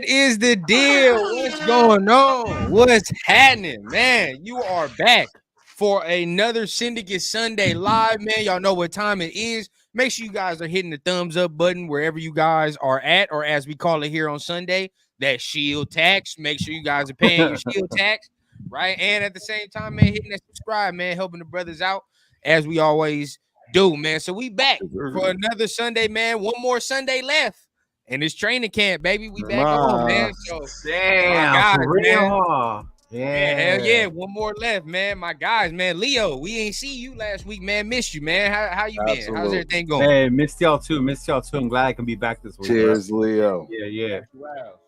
is the deal? What's going on? What's happening, man? You are back for another Syndicate Sunday live, man. Y'all know what time it is. Make sure you guys are hitting the thumbs up button wherever you guys are at, or as we call it here on Sunday, that shield tax. Make sure you guys are paying your shield tax, right? And at the same time, man, hitting that subscribe, man, helping the brothers out as we always do, man. So we back for another Sunday, man. One more Sunday left. And it's training camp, baby. We back on, man. So damn, guys, for real, man. huh? Yeah, hell yeah. One more left, man. My guys, man. Leo, we ain't see you last week, man. Missed you, man. How you been? Absolutely. How's everything going? Hey, missed y'all too. I'm glad I can be back this week. Cheers, Leo. Yeah. Wow.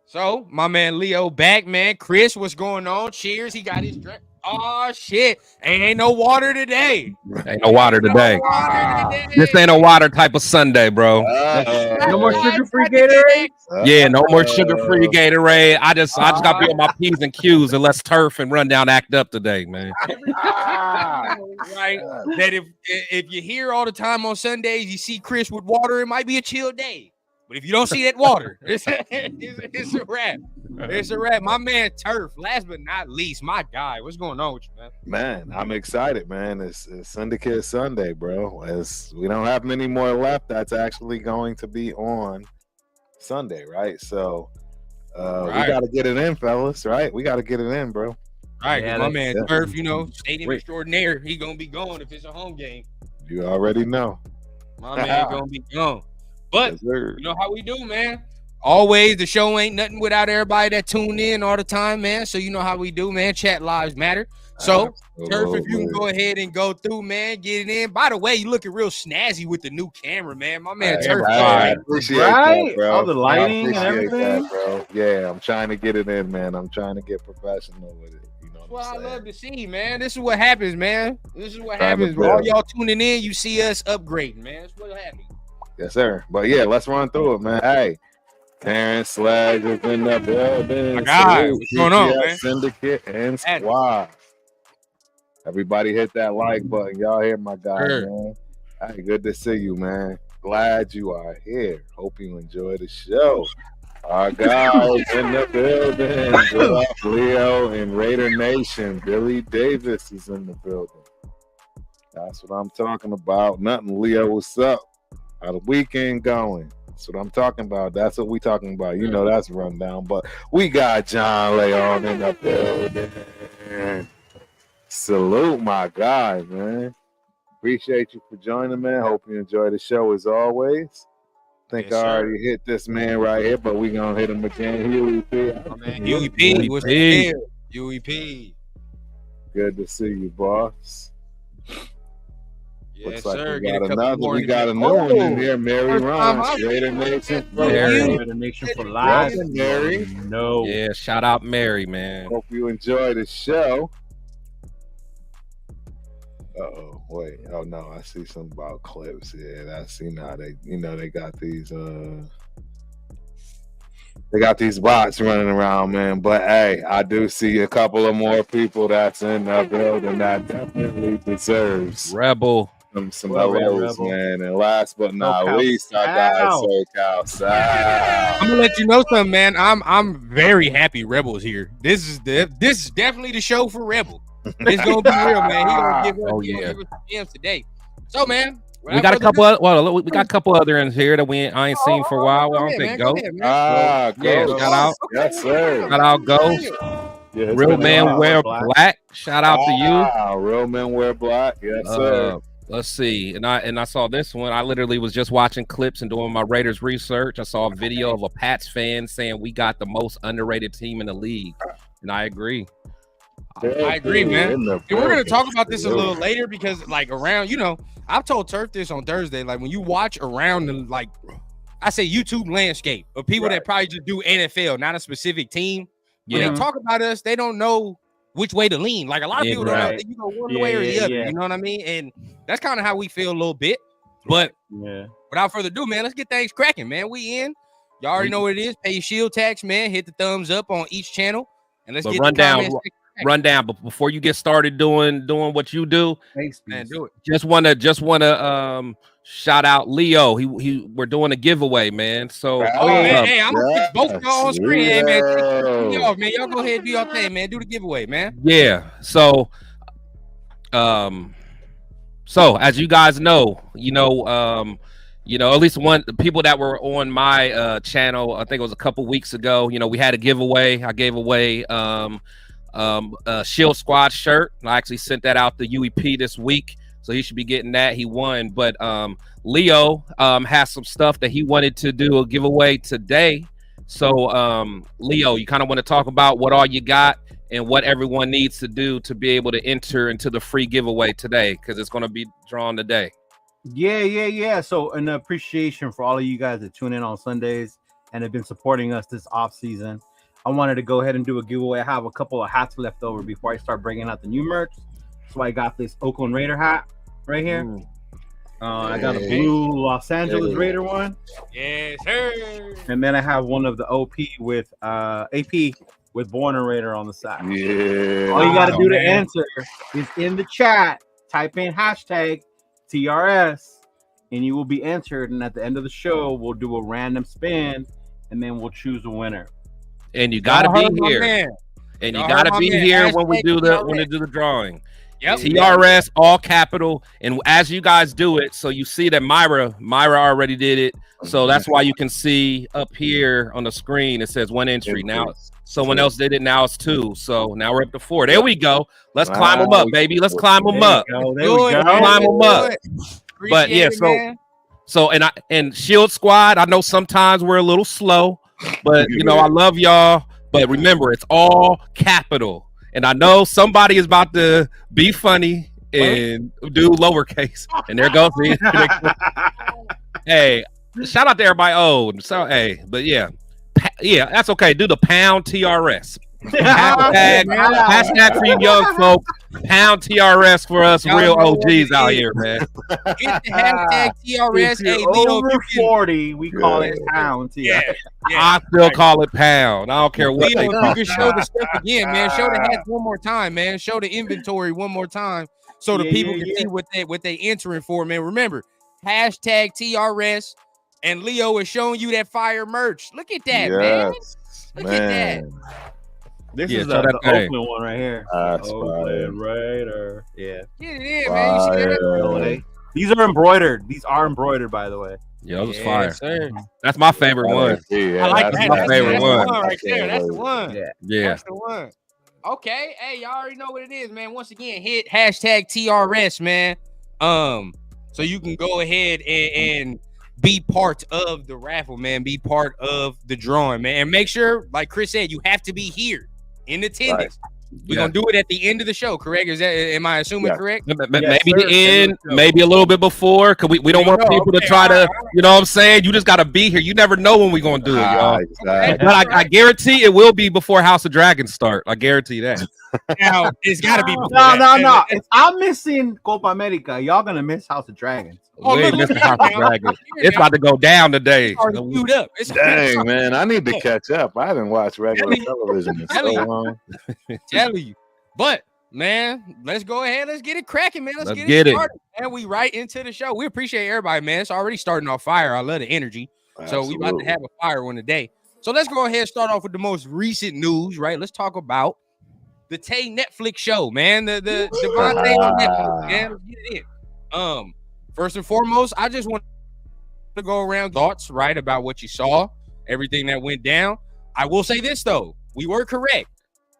So my man Leo back, man. Chris, what's going on? Cheers. He got his drink. Oh shit. Ain't no water today. Ain't no water today. This ain't a water type of Sunday, bro. No more sugar-free Gatorade. Yeah, no more sugar-free Gatorade. I just got to be on my P's and Q's and let's turf and run down act up today, man. Right. That if you hear all the time on Sundays, you see Chris with water, it might be a chill day. But if you don't see that water, it's a wrap. It's a wrap. My man Turf, last but not least, my guy. What's going on with you, man? Man, I'm excited, man. It's Syndicate Sunday, bro. As we don't have many more left, that's actually going to be on Sunday, right? So we got to get it in, fellas, right? We got to get it in, bro. All right, Yeah, my man yeah. Turf, stadium extraordinaire. He gonna be gone if it's a home game. You already know. My man gonna be gone. But Yes, sir. you know how we do, man. Always, the show ain't nothing without everybody that tune in all the time, man. So you know how we do, man. Chat lives matter. So, Turf, if you can go ahead and go through, man, get it in. By the way, you looking real snazzy with the new camera, man. My man Turf. I appreciate Right? that, bro. All the lighting and I appreciate everything. that, bro. Yeah, I'm trying to get it in, man. I'm trying to get professional with it. You know That's what what I'm I saying? love to see, man. This is what happens, man. This is what Time to happens. All build. y'all tuning in, you see us upgrading, man. That's what happens. Yes, sir. But yeah, let's run through it, man. Hey, Terrence Sledge is in the building. My guy, Salute, what's going on, PTS man? Syndicate and Squad. Everybody hit that like button. Y'all hear my guy, Sure. man. Hey, good to see you, man. Glad you are here. Hope you enjoy the show. Our guys in the building. What up, Leo and Raider Nation? Billy Davis is in the building. That's what I'm talking about. Nothing, Leo. What's up? How the weekend going? That's what I'm talking about. That's what we talking about. You know that's rundown. But we got John Leon in the building. Salute my guy, man. Appreciate you for joining, man. Hope you enjoy the show as always. Think Yes, I sir. already hit this man right here, but we gonna hit him again. Huey P. My man UEP, what's the deal? UEP. Good to see you, boss. Yes, Looks like sir. we Get a got couple another. more We in got here. a new one in here. Mary First time Ron, I've Raider seen Nation. that. Mary. Raider Nation for live. Mary. No. Yeah, shout out Mary, man. Hope you enjoy the show. Uh-oh, wait. Oh no, I see something about clips. Yeah, I see now. They got these bots running around, man. But hey, I do see a couple of more people that's in the building that definitely deserves Rebel. some Well, hellos, Rebel. man. And last but not SoCal least, I got Sal. SoCal Sal. I'm gonna let you know something, man. I'm very happy Rebel's here. This is definitely the show for Rebel. It's gonna be real, man. He gonna give us, Oh, he gonna yeah. give us some gems today. So, man, We got a couple of we got a couple other in here that I ain't seen for a while. I don't think Go. Ah, Yeah, Ghost. shout out. Yes, sir. Shout out Ghost. Yeah, it's Real been a Man while. Wear Black. Black. Shout out to you. Ah, Real Men Wear Black. Yes, sir. Let's see. And I saw this one. I literally was just watching clips and doing my Raiders research. I saw a video of a Pats fan saying we got the most underrated team in the league. And I agree. I agree, man. In the And we're gonna building. talk about this a little later because, like, around, I've told Turf this on Thursday. Like, when you watch around the, like, I say YouTube landscape of people that probably just do NFL, not a specific team. When Yeah. they talk about us, they don't know which way to lean. Like, a lot of Yeah, people don't know. right. They, one Yeah, way or the yeah, other. yeah. You know what I mean? And that's kind of how we feel a little bit. But Yeah. without further ado, man, let's get things cracking, man. We in. Y'all already know what it is. Pay your shield tax, man. Hit the thumbs up on each channel, and let's But get run the down. comments. Run down, but before you get started doing what you do, Man, do it. just wanna shout out Leo. We're doing a giveaway, man. So man, hey, I'm gonna put both of y'all on screen, hey, man. Leo. Take me off, man. Y'all go ahead and do your thing, man. Do the giveaway, man. yeah. So so as you guys know, at least the people that were on my channel, I think it was a couple weeks ago, we had a giveaway. I gave away Shield Squad shirt. I actually sent that out to UEP this week, so he should be getting that. He won, but Leo has some stuff that he wanted to do a giveaway today. So Leo, you kind of want to talk about what all you got and what everyone needs to do to be able to enter into the free giveaway today, because it's going to be drawn today. Yeah. So an appreciation for all of you guys that tune in on Sundays and have been supporting us this off season. I wanted to go ahead and do a giveaway. I have a couple of hats left over before I start bringing out the new merch. So I got this Oakland Raider hat right here. I got a blue Los Angeles Raider one. Yes, sir. And then I have one of the OP with AP with Born a Raider on the side. Yeah. All you got to do to answer is in the chat, type in hashtag TRS, and you will be entered. And at the end of the show, we'll do a random spin, and then we'll choose a winner. And you got to be here. And you got to be here when we do the drawing. Yep. TRS, all capital. And as you guys do it, so you see that Myra already did it. So that's why you can see up here on the screen, it says 1 entry. Now someone else did it. Now it's 2. So now we're up to 4. There we go. Let's climb them up, baby. Let's climb them up. There we go. Climb them up. But yeah, so and Shield Squad, I know sometimes we're a little slow, but I love y'all. But remember, it's all capital. And I know somebody is about to be funny and do lowercase. And there goes me. Hey, shout out to everybody. So hey, but yeah, that's okay. Do the pound TRS. Hashtag for you young folks. Pound TRS for us real OGs out here, man. Hit the hashtag TRS. Hey, over 40, we call it pound TRS. Yeah. I still call it pound. I don't care what they You call can show the stuff again, man. Show the hats one more time, man. Show the inventory one more time so the people can see what they entering for, man. Remember, hashtag TRS, and Leo is showing you that fire merch. Look at that, man. Look at that. This is the Oakland one right here. Oakland Raider. Yeah. Get it in, man. You see that? These are embroidered. These are embroidered, by the way. Yeah, that was fire. Sir. That's my favorite one. I like that. My favorite one. Right there. That's the one. Yeah. That's the one. Okay. Hey, y'all already know what it is, man. Once again, hit hashtag TRS, man. So you can go ahead and be part of the raffle, man. Be part of the drawing, man. And make sure, like Chris said, you have to be here in attendance. Right. We're gonna do it at the end of the show, correct? Am I assuming correct? Maybe the end, maybe a little bit before, because we don't want people to try to, you know what I'm saying? You just gotta be here. You never know when we're gonna do it, y'all. Exactly. But I guarantee it will be before House of Dragons start. I guarantee that. Now it's gotta be before no. If I'm missing Copa America, y'all gonna miss House of Dragons. We ain't missing House of Dragons. It's about to go down today. Dang, man, I need to catch up. I haven't watched regular television in so long. Tell you. But man, let's go ahead. Let's get it cracking, man. Let's get it started. And we right into the show. We appreciate everybody, man. It's already starting off fire. I love the energy. Absolutely. So we about to have a fire one today. So let's go ahead and start off with the most recent news, right? Let's talk about the Tay Netflix show, man. The Devontae on Netflix, man. Let's get it in. First and foremost, I just want to go around thoughts, right, about what you saw, everything that went down. I will say this, though. We were correct.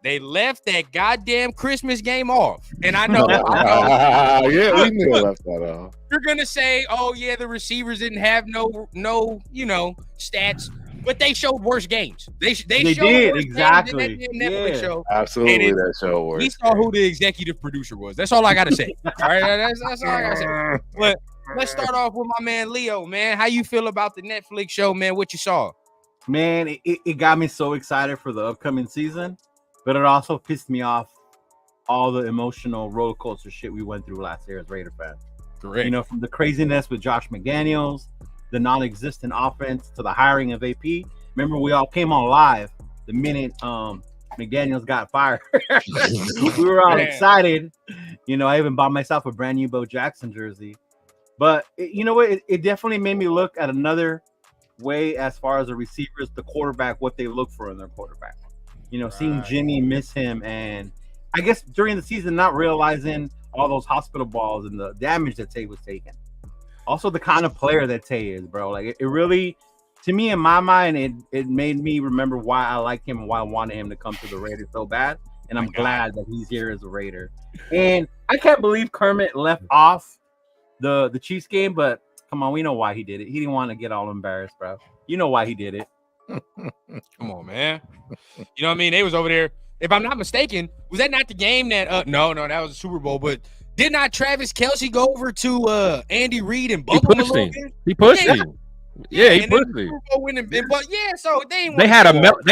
They left that goddamn Christmas game off. And I know. We knew they left that off. You're going to say, oh, yeah, the receivers didn't have no, stats. But they showed worse games. They showed did exactly. Games in that Netflix show. Absolutely, that show worse. We saw who the executive producer was. That's all I got to say. All right, that's all I got to say. But let's start off with my man Leo. Man, how you feel about the Netflix show, man? What you saw? Man, it got me so excited for the upcoming season, but it also pissed me off all the emotional roller coaster shit we went through last year as Raider fans. Correct. From the craziness with Josh McDaniels, the non-existent offense, to the hiring of AP. Remember, we all came on live the minute McDaniels got fired. We were all excited. I even bought myself a brand new Bo Jackson jersey. But you know what? It definitely made me look at another way as far as the receivers, the quarterback, what they look for in their quarterback. You know, seeing Jimmy miss him, and I guess during the season not realizing all those hospital balls and the damage that Tay was taking. Also, the kind of player that Tay is, bro. Like it really, to me, in my mind, it made me remember why I like him and why I wanted him to come to the Raiders so bad. And I'm glad that he's here as a Raider. And I can't believe Kermit left off the Chiefs game, but come on, we know why he did it. He didn't want to get all embarrassed, bro. You know why he did it. Come on, man. You know what I mean? They was over there. If I'm not mistaken, was that not the game that no, that was a Super Bowl, but did not Travis Kelce go over to Andy Reid and bump him a little bit? He pushed him. Yeah, he pushed him. But yeah, so they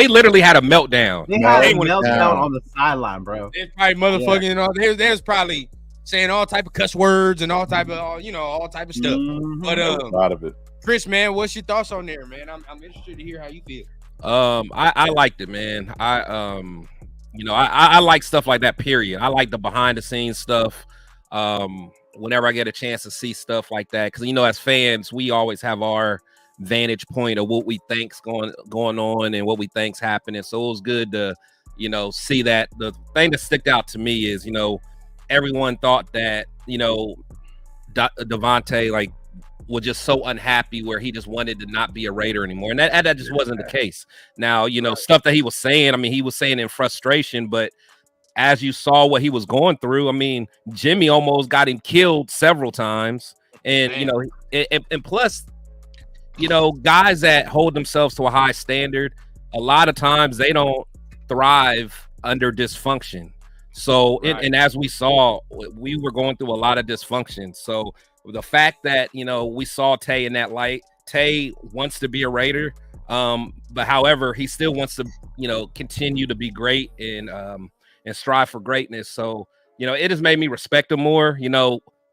literally had a meltdown. They had a meltdown on the sideline, bro. It's probably motherfucking and all. There's probably saying all type of cuss words and all type of all type of stuff. Mm-hmm. But a lot of it. Chris, man, what's your thoughts on there, man? I'm interested to hear how you feel. I liked it, man. I like stuff like that, period. I like the behind the scenes stuff. Whenever I get a chance to see stuff like that, because as fans, we always have our vantage point of what we think's going on and what we think's happening. So it was good to see that. The thing that stuck out to me is everyone thought that Devontae was just so unhappy where he just wanted to not be a Raider anymore, and that just wasn't the case. Now stuff that he was saying, he was saying in frustration, but as you saw what he was going through, Jimmy almost got him killed several times, and and plus guys that hold themselves to a high standard, a lot of times they don't thrive under dysfunction. So and as we saw, we were going through a lot of dysfunction. So the fact that we saw Tay in that light, Tay wants to be a Raider, but however he still wants to continue to be great and strive for greatness. So it has made me respect him more.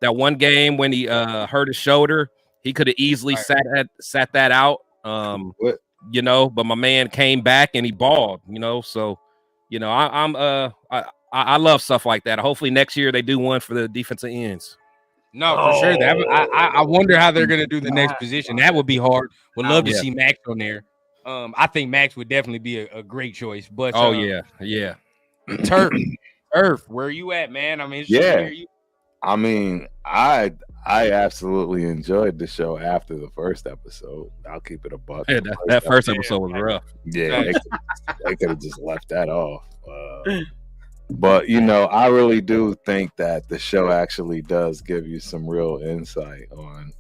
That one game when he hurt his shoulder, he could have easily sat that out. But my man came back and he balled. So I love stuff like that. Hopefully next year they do one for the defensive ends. No, for sure. I wonder how they're gonna do the next position. That would be hard. Would love to see Max on there. I think Max would definitely be a great choice. But yeah. Turf, where are you at, man? I absolutely enjoyed the show after the first episode. I'll keep it a buck. Yeah, that first episode was rough. Yeah, they could have just left that off. But I really do think that the show actually does give you some real insight on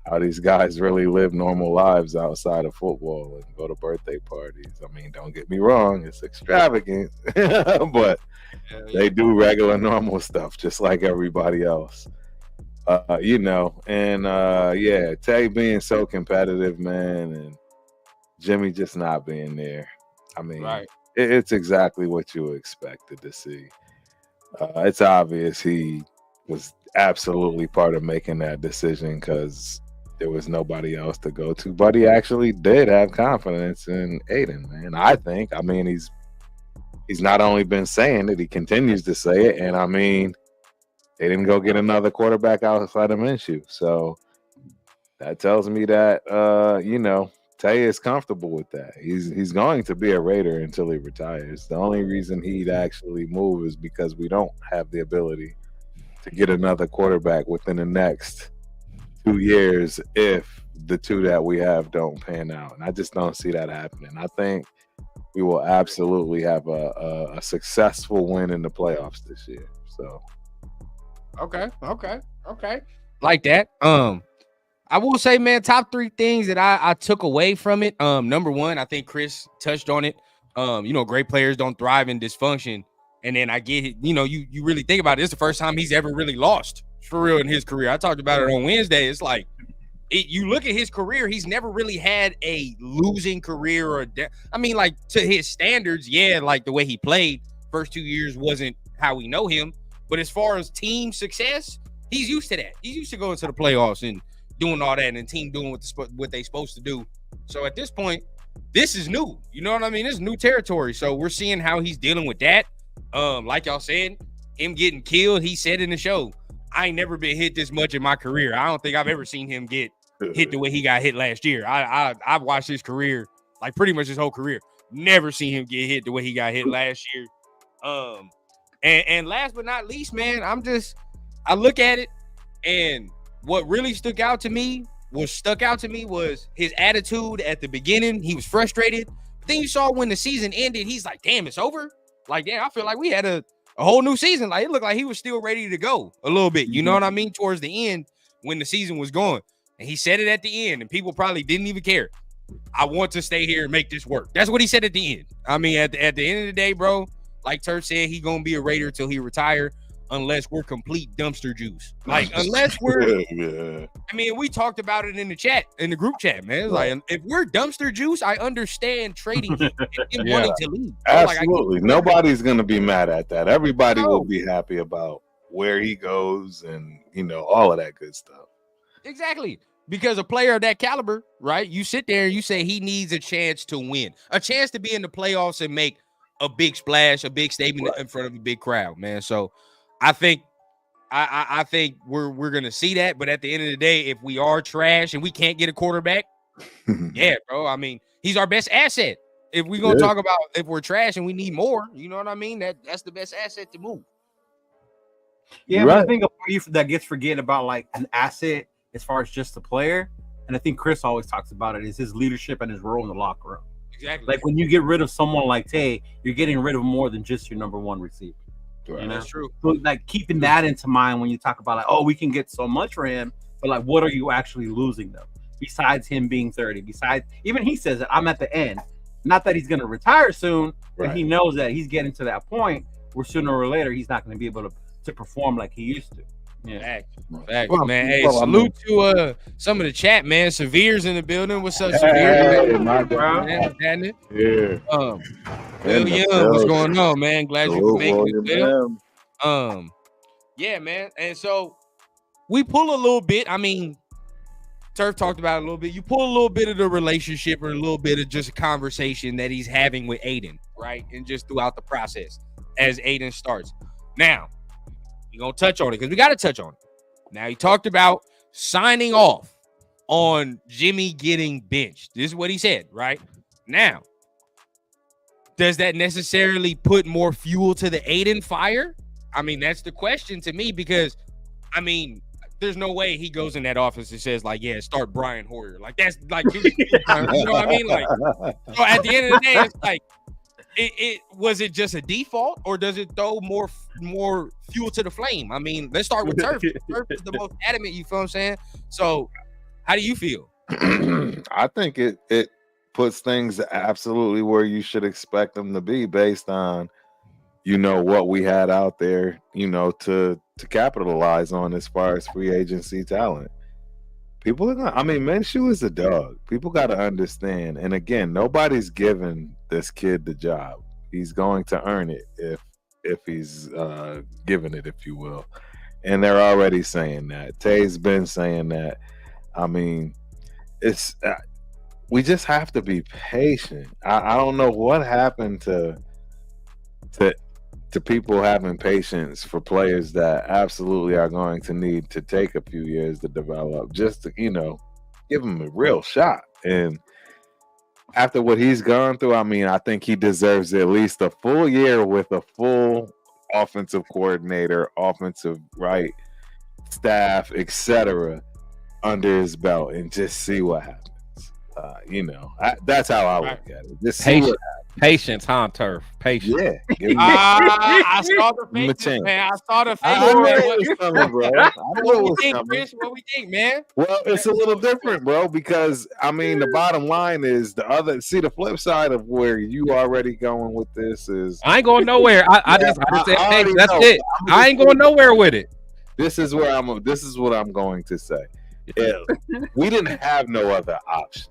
how these guys really live normal lives outside of football and go to birthday parties. Don't get me wrong, it's extravagant, but they do regular normal stuff just like everybody else. Tay being so competitive, man, and Jimmy just not being there. Right. It's exactly what you expected to see. It's obvious he was absolutely part of making that decision because there was nobody else to go to. But he actually did have confidence in Aiden, man. I think. He's not only been saying it, he continues to say it. And they didn't go get another quarterback outside of Minshew. So that tells me that Tay is comfortable with that. He's going to be a Raider until he retires. The only reason he'd actually move is because we don't have the ability to get another quarterback within the next 2 years if the two that we have don't pan out. And I just don't see that happening. I think we will absolutely have a successful win in the playoffs this year. So Okay. Like that. I will say, man, top 3 things that I took away from it. Number one, I think Chris touched on it. Great players don't thrive in dysfunction. And then I get it, you really think about it. It's the first time he's ever really lost for real in his career. I talked about it on Wednesday. It's like you look at his career, he's never really had a losing career to his standards. Yeah, like the way he played first 2 years wasn't how we know him. But as far as team success, he's used to that. He's used to going to the playoffs and doing all that and the team doing what they supposed to do. So at this point, this is new. You know what I mean? This is new territory. So we're seeing how he's dealing with that. Like y'all said, him getting killed, he said in the show, I ain't never been hit this much in my career. I don't think I've ever seen him get hit the way he got hit last year. I've watched his career, like pretty much his whole career. Never seen him get hit the way he got hit last year. And last but not least, man, I look at it, and what really stuck out to me was his attitude at the beginning. He was frustrated. But then you saw when the season ended, he's like, damn, it's over. Like, damn, I feel like we had a whole new season. Like, it looked like he was still ready to go a little bit. You know what I mean? Towards the end when the season was going. And he said it at the end, and people probably didn't even care. I want to stay here and make this work. That's what he said at the end. I mean, at the end of the day, bro, like Turf said, he gonna be a Raider till he retire, unless we're complete dumpster juice. Like, unless we're, I mean, we talked about it in the group chat, man. It's like, if we're dumpster juice, I understand trading him and him wanting to leave. Absolutely. Nobody's gonna be mad at that. Everybody will be happy about where he goes and, you know, all of that good stuff. Exactly. Because a player of that caliber, right? You sit there and you say he needs a chance to win, a chance to be in the playoffs and make a big splash, a big statement in front of a big crowd, man. So I think I think we're gonna see that. But at the end of the day, if we are trash and we can't get a quarterback, yeah, bro. I mean, he's our best asset. If we're gonna talk about if we're trash and we need more, you know what I mean? That's the best asset to move. Yeah, but I think a part that gets forgetting about like an asset as far as just the player, and I think Chris always talks about it, is his leadership and his role in the locker room. Exactly. Like when you get rid of someone like Tay, you're getting rid of more than just your number one receiver. Right. You know? That's true. So like keeping that into mind when you talk about like, oh, we can get so much for him, but like, what are you actually losing though? Besides him being 30, besides even he says that I'm at the end. Not that he's going to retire soon, but he knows that he's getting to that point where sooner or later he's not going to be able to perform like he used to. Yeah, Facts, man. Hey, salute to some of the chat, man. Severe's in the building. What's up, Severe? Hey, my bro. Yeah. Will Young, what's going on, man? Glad you could make it. Yeah, man. And so we pull a little bit. I mean, Turf talked about it a little bit. You pull a little bit of the relationship or a little bit of just a conversation that he's having with Aiden, right? And just throughout the process as Aiden starts. Now, we're going to touch on it because we got to touch on it. Now, he talked about signing off on Jimmy getting benched. This is what he said, right? Now, does that necessarily put more fuel to the Aiden fire? I mean, that's the question to me because, I mean, there's no way he goes in that office and says, like, yeah, start Brian Hoyer. Like, that's like, you know what I mean? Like, so at the end of the day, it's like, it was it just a default or does it throw more fuel to the flame? I mean, let's start with Turf. Turf is the most adamant, you feel what I'm saying? So how do you feel? I think it puts things absolutely where you should expect them to be based on, you know, what we had out there, you know, to capitalize on as far as free agency talent. People are gonna, I mean, Minshew is a dog. People got to understand. And again, nobody's giving this kid the job. He's going to earn it if he's given it, if you will. And they're already saying that. Tay's been saying that. I mean, it's we just have to be patient. I don't know what happened to people having patience for players that absolutely are going to need to take a few years to develop, just to, you know, give them a real shot. And after what he's gone through, I mean, I think he deserves at least a full year with a full offensive coordinator, offensive staff, etc., under his belt, and just see what happens. You know, that's how I look at it. Just see what happens. Patience, huh, Turf? Patience. Yeah. I saw the face, man. I saw the face. I know it was coming, bro. What we think, Chris? What we think, man? Well, it's a little different, bro, because I mean, the bottom line is the flip side of where you already going with this is I ain't going nowhere. I just said, hey, that's it. I ain't going nowhere with it. This is what I'm going to say. Yeah, we didn't have no other option.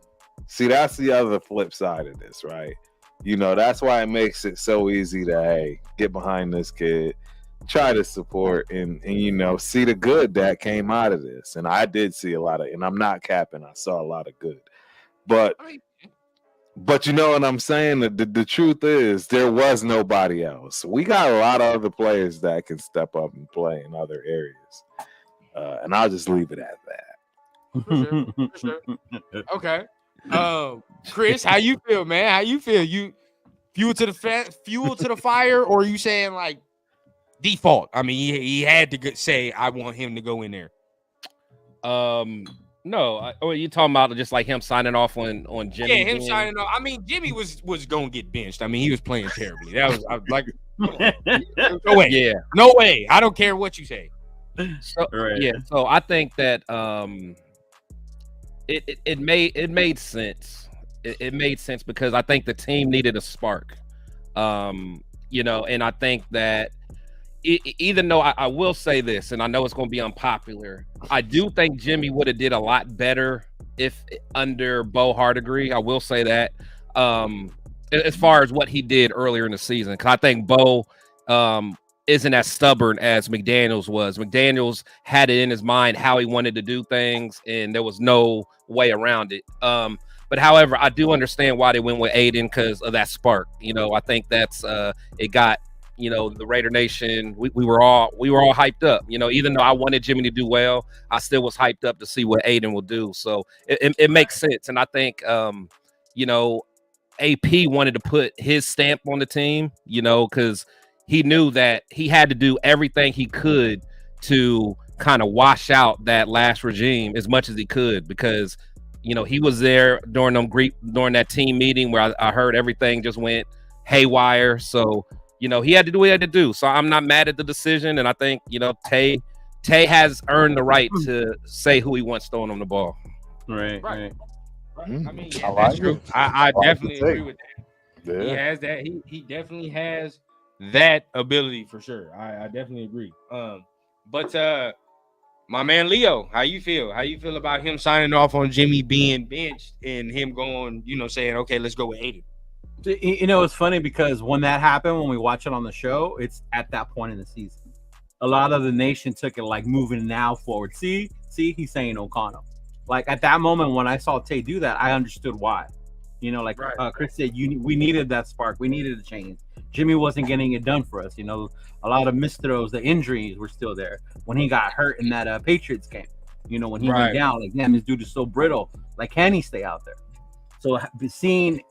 See, that's the other flip side of this, right? You know, that's why it makes it so easy to, hey, get behind this kid, try to support and you know, see the good that came out of this. And I did see a lot of, and I'm not capping, I saw a lot of good. But you know what I'm saying? The truth is there was nobody else. We got a lot of other players that can step up and play in other areas. And I'll just leave it at that. For sure. Okay. Chris, how you feel, man? How you feel? You fuel to the fire, or are you saying like default? I mean, he had to say, I want him to go in there. No, you talking about just like him signing off on Jimmy? Yeah, him signing off. I mean, Jimmy was gonna get benched. I mean, he was playing terribly. That was like, no way. Yeah, no way. I don't care what you say. So, Right. yeah. So I think that it made sense. It made sense because I think the team needed a spark. You know, and I think that even though I will say this, and I know it's going to be unpopular, I do think Jimmy would have did a lot better if under Bo Hardigree. I will say that as far as what he did earlier in the season, because I think Bo isn't as stubborn as McDaniels was. McDaniels had it in his mind how he wanted to do things, and there was no way around it. But however, I do understand why they went with Aiden because of that spark. You know, I think that's it got, you know, the Raider Nation, we were all hyped up. You know, even though I wanted Jimmy to do well, I still was hyped up to see what Aiden will do. So it makes sense. And I think, you know, AP wanted to put his stamp on the team, you know, because he knew that he had to do everything he could to kind of wash out that last regime as much as he could, because, you know, he was there during that team meeting where I heard everything just went haywire. So, you know, he had to do what he had to do. So I'm not mad at the decision. And I think, you know, Tay has earned the right to say who he wants throwing on the ball. Right. I mean, yeah, I that's like true. it. I like definitely the take. agree with that. Yeah. He has that. He definitely has that ability for sure. I definitely agree. But my man Leo, how you feel? How you feel about him signing off on Jimmy being benched and him going, you know, saying, okay, let's go with Aiden? You know, it's funny because when that happened, when we watch it on the show, it's at that point in the season. A lot of the nation took it like moving now forward. See, he's saying O'Connell. Like at that moment when I saw Tay do that, I understood why. You know, like Chris said, we needed that spark. We needed a change. Jimmy wasn't getting it done for us. You know, a lot of missed throws, the injuries were still there. When he got hurt in that Patriots game, you know, when he went down, like, damn, this dude is so brittle. Like, can he stay out there? So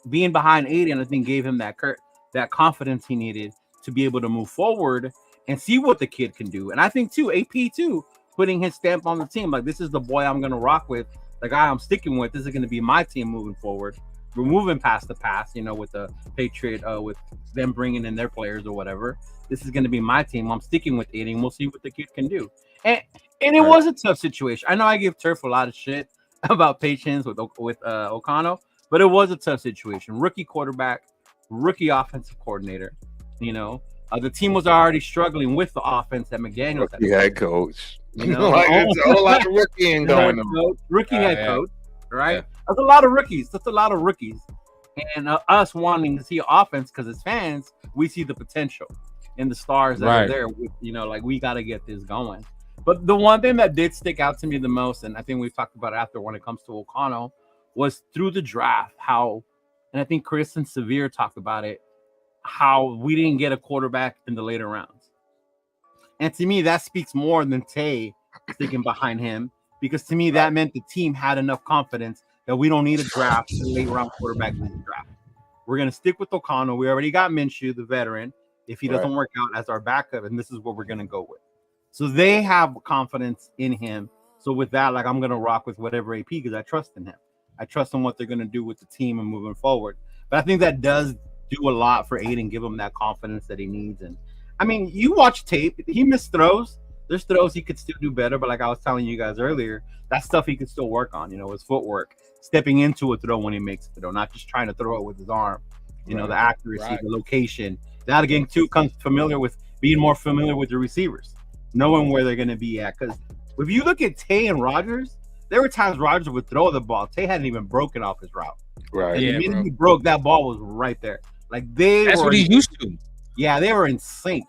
being behind Aiden, I think gave him that confidence he needed to be able to move forward and see what the kid can do. And I think too, AP too, putting his stamp on the team, like this is the boy I'm gonna rock with, the guy I'm sticking with. This is gonna be my team moving forward. We're moving past the past, you know, with the Patriot, with them bringing in their players or whatever. This is gonna be my team. I'm sticking with Aiden. We'll see what the kid can do. And it was a tough situation. I know I give Turf a lot of shit about patience with O'Connell. But it was a tough situation. Rookie quarterback, rookie offensive coordinator. You know, the team was already struggling with the offense that McDaniels had. Rookie head coach. You know, like it's a whole lot of rookieing going on. Rookie head coach, right? Yeah. That's a lot of rookies. That's a lot of rookies. And us wanting to see offense because as fans, we see the potential in the stars that are there. You know, like we got to get this going. But the one thing that did stick out to me the most, and I think we've talked about it after when it comes to O'Connell, was through the draft, how, and I think Chris and Severe talked about it, how we didn't get a quarterback in the later rounds. And to me, that speaks more than Tay sticking behind him, because to me, that meant the team had enough confidence that we don't need a draft, a late round quarterback in the draft. We're going to stick with O'Connell. We already got Minshew, the veteran, if he doesn't work out as our backup, and this is what we're going to go with. So they have confidence in him. So with that, like, I'm going to rock with whatever AP, because I trust in him. I trust in what they're going to do with the team and moving forward. But I think that does do a lot for Aiden, give him that confidence that he needs. And I mean, you watch tape, he missed throws. There's throws he could still do better. But like I was telling you guys earlier, that stuff he could still work on, you know, his footwork, stepping into a throw when he makes a throw, not just trying to throw it with his arm, you know, the accuracy, the location. That again, too, comes being more familiar with the receivers, knowing where they're going to be at. Because if you look at Tay and Rodgers, there were times Rodgers would throw the ball. Tay hadn't even broken off his route. Right. And the minute he broke, that ball was right there. Like that's what he's used to. Yeah, they were in sync.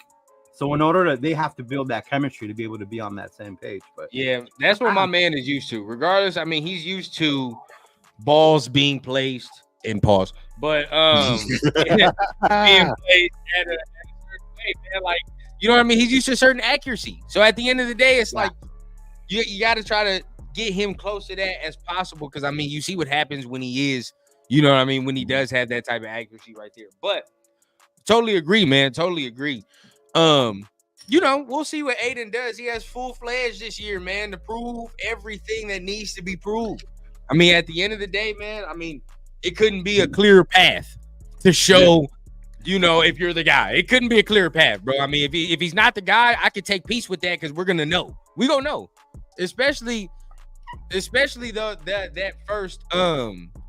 So in order they have to build that chemistry to be able to be on that same page. But yeah, that's what my man is used to. Regardless, I mean, he's used to balls being placed in pause, but being placed at a certain way, man. Like, you know what I mean? He's used to a certain accuracy. So at the end of the day, it's like you got to try to get him close to that as possible. Because I mean, you see what happens when he is, you know what I mean, when he does have that type of accuracy right there. But totally agree, man. Totally agree. You know, we'll see what Aiden does. He has full-fledged this year, man, to prove everything that needs to be proved. I mean, at the end of the day, man, I mean, it couldn't be a clear path to show, you know, if you're the guy. It couldn't be a clear path, bro. I mean, if he's not the guy, I could take peace with that because we're gonna know. We gonna know, especially that first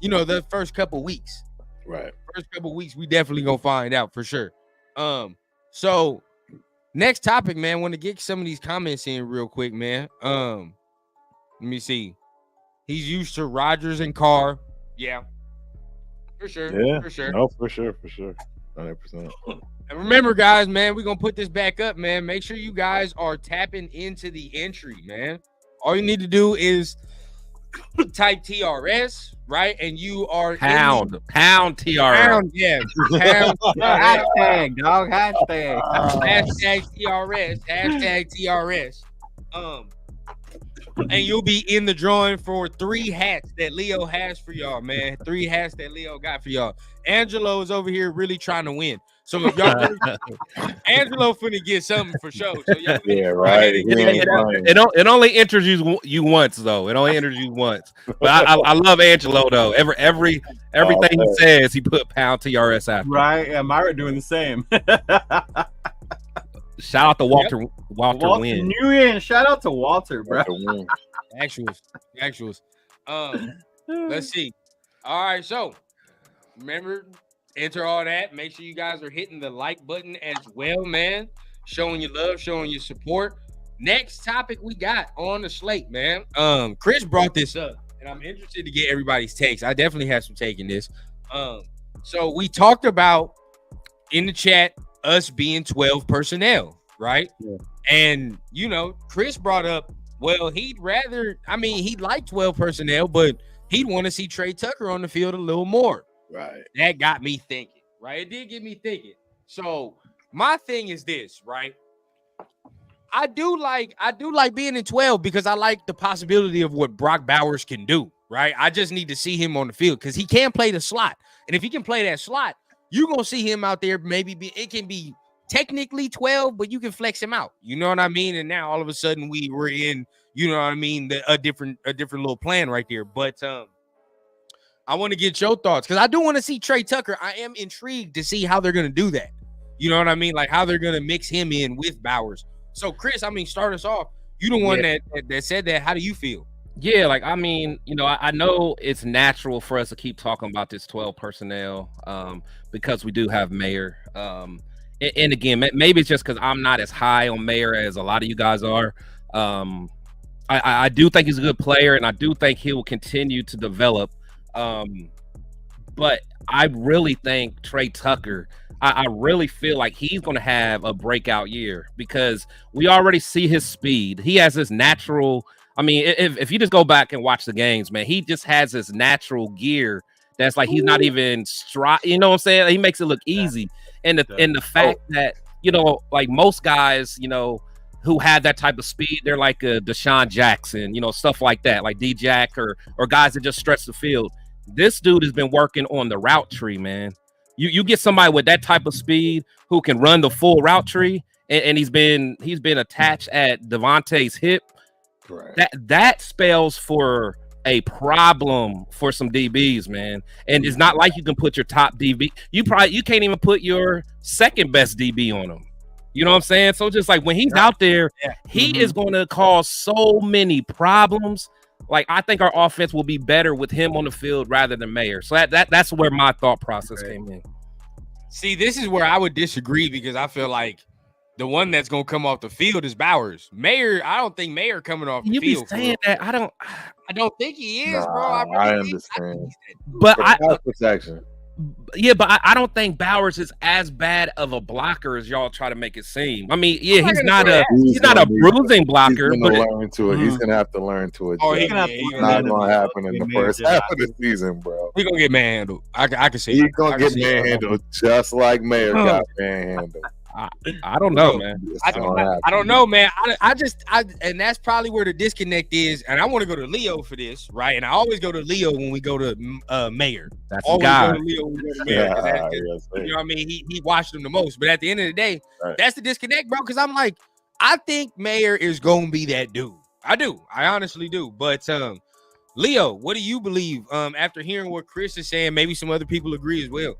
you know, the first couple weeks. Right. First couple weeks, we definitely gonna find out for sure. So next topic, man. Want to get some of these comments in real quick, man. Let me see. He's used to Rodgers and Carr. Yeah, for sure. Yeah, for sure. No, for sure. 100%. And remember, guys, man, we're gonna put this back up, man. Make sure you guys are tapping into the entry, man. All you need to do is type TRS, right? And you are pound TRS. Pound, yeah. Pound hashtag, dog. Hashtag. Hashtag TRS. Hashtag TRS. And you'll be in the drawing for 3 hats that Leo has for y'all, man. 3 hats that Leo got for y'all. Angelo is over here really trying to win. So if y'all Angelo finna get something for sure. So yeah, right. It only enters you once though. It only enters you once. But I love Angelo though. Everything he says, he put pound TRS after. Right. Yeah, Myra doing the same. Shout out to Walter Wynn. New in. Shout out to Walter, bro. Actuals. Let's see. All right, so remember, enter all that. Make sure you guys are hitting the like button as well, man. Showing your love, showing your support. Next topic we got on the slate, man. Chris brought this up, and I'm interested to get everybody's takes. I definitely have some take in this. So we talked about in the chat us being 12 personnel, right? Yeah. And you know, Chris brought up, well, he'd like 12 personnel, but he'd want to see Trey Tucker on the field a little more. Right. That got me thinking, right? It did get me thinking. So my thing is this, right? I do like being in 12 because I like the possibility of what Brock Bowers can do, right? I just need to see him on the field because he can play the slot. And if he can play that slot, you're going to see him out there. It can be technically 12, but you can flex him out. You know what I mean? And now all of a sudden we're in, you know what I mean, a different little plan right there. But I want to get your thoughts because I do want to see Trey Tucker. I am intrigued to see how they're going to do that. You know what I mean? Like how they're going to mix him in with Bowers. So Chris, I mean, start us off. You the one that said that. How do you feel? Yeah, like, I mean, you know, I know it's natural for us to keep talking about this 12 personnel because we do have Mayer. And again, maybe it's just because I'm not as high on Mayer as a lot of you guys are. I do think he's a good player, and I do think he will continue to develop. But I really think Trey Tucker, I really feel like he's going to have a breakout year because we already see his speed. He has this natural... I mean, if you just go back and watch the games, man, he just has this natural gear that's like he's not even you know what I'm saying? He makes it look easy. And the fact that, you know, like most guys, you know, who have that type of speed, they're like a Deshaun Jackson, you know, stuff like that, like D-Jack or guys that just stretch the field. This dude has been working on the route tree, man. You get somebody with that type of speed who can run the full route tree, and he's been attached at Devontae's hip. Right. That spells for a problem for some DBs, man. And it's not like you can put your top DB. You can't even put your second best DB on him. You know what I'm saying? So just like when he's out there, he is going to cause so many problems. Like I think our offense will be better with him on the field rather than Mayer. So that's where my thought process came in. See, this is where I would disagree because I feel like the one that's gonna come off the field is Bowers. Mayer, I don't think Mayer coming off the field. You be saying that? I don't think he is, bro. I understand. But protection. Yeah, but I don't think Bowers is as bad of a blocker as y'all try to make it seem. I mean, yeah, he's not a bruising blocker. He's gonna have to learn to adjust. It's not gonna happen in the first half of the season, bro. He's gonna get manhandled. I can see. He's gonna get manhandled just like Mayer got manhandled. I don't know, man. I don't know, man. I and that's probably where the disconnect is. And I want to go to Leo for this, right? And I always go to Leo when we go to Mayor. That's always guy. go to Leo when we go to Mayor. You know what I mean? He watched them the most. But at the end of the day, that's the disconnect, bro. Because I'm like, I think Mayor is gonna be that dude. I do. I honestly do. But Leo, what do you believe? After hearing what Chris is saying, maybe some other people agree as well.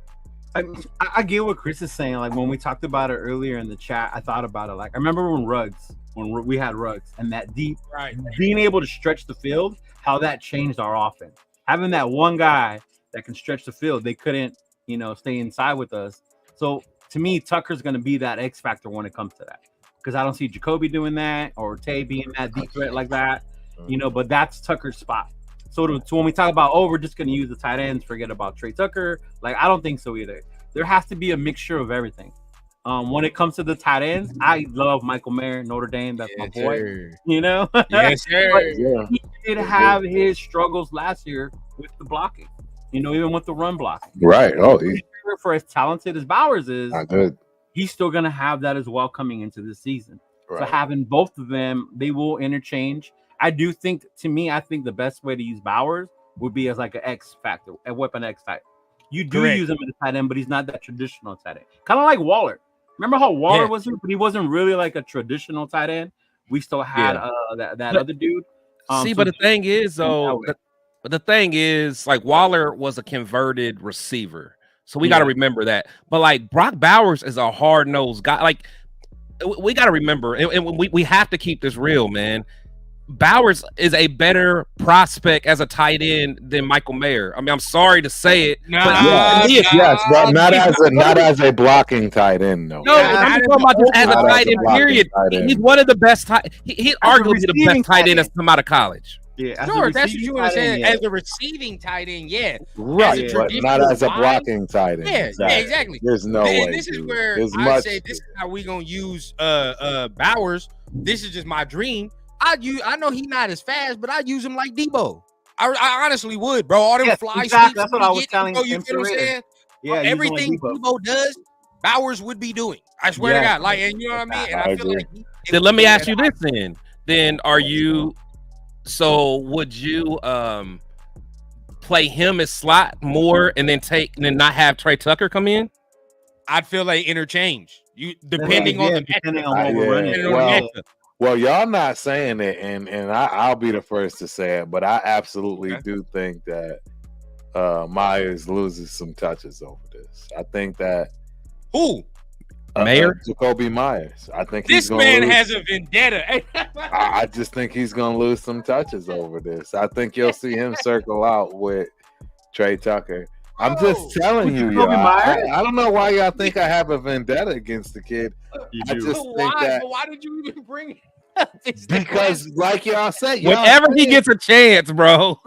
I get what Chris is saying. Like when we talked about it earlier in the chat, I thought about it. Like I remember when we had Ruggs and that deep, being able to stretch the field, how that changed our offense. Having that one guy that can stretch the field, they couldn't, stay inside with us. So to me, Tucker's going to be that X factor when it comes to that, because I don't see Jacoby doing that or Tay being that deep threat like that, but that's Tucker's spot. So when we talk about, we're just going to use the tight ends, forget about Trey Tucker. Like, I don't think so either. There has to be a mixture of everything. When it comes to the tight ends, I love Michael Mayer, Notre Dame. That's my boy. Sir. Yes, sir. He did have his struggles last year with the blocking, even with the run blocking. Right. Oh, for as talented as Bowers is, not good. He's still going to have that as well coming into this season. Right. So having both of them, they will interchange. I do think, I think the best way to use Bowers would be as like an X factor, a weapon X factor. You do use him as a tight end, but he's not that traditional tight end. Kind of like Waller. Remember how Waller was here, but he wasn't really like a traditional tight end. We still had that other dude. But the thing is, though, the thing is, like Waller was a converted receiver, so we got to remember that. But like Brock Bowers is a hard-nosed guy. Like we got to remember, and we have to keep this real, man. Bowers is a better prospect as a tight end than Michael Mayer. I mean, I'm sorry to say it, but not as a blocking tight end. No, I'm talking about just as a tight end. Period. He's one of the best tight. He's arguably the best tight end that's come out of college. Yeah, sure. That's what you want to say. As a receiving tight end, right, but not as a blocking tight end. Yeah, exactly. There's no way. And this is where I say this is how we gonna use Bowers. This is just my dream. I know he's not as fast, but I'd use him like Debo. I honestly would, bro. All them fly sweeps. That's what I was telling you. You know what I'm saying? Yeah, everything Debo does, Bowers would be doing. I swear to God. Like, and you know what I mean? And I feel like then let me ask you this then. Then would you play him as slot more and then not have Trey Tucker come in? I'd feel like interchange. Depending on what we're running. Well, y'all not saying it, and I'll be the first to say it, but I absolutely do think that Myers loses some touches over this. I think that Mayer? Jacoby Myers. I think this man has a vendetta. I just think he's gonna lose some touches over this. I think you'll see him circle out with Trey Tucker. I'm just telling you, y'all. I don't know why y'all think I have a vendetta against the kid. I just think that. Why did you even bring it? Because, like y'all said, whenever he gets a chance, bro,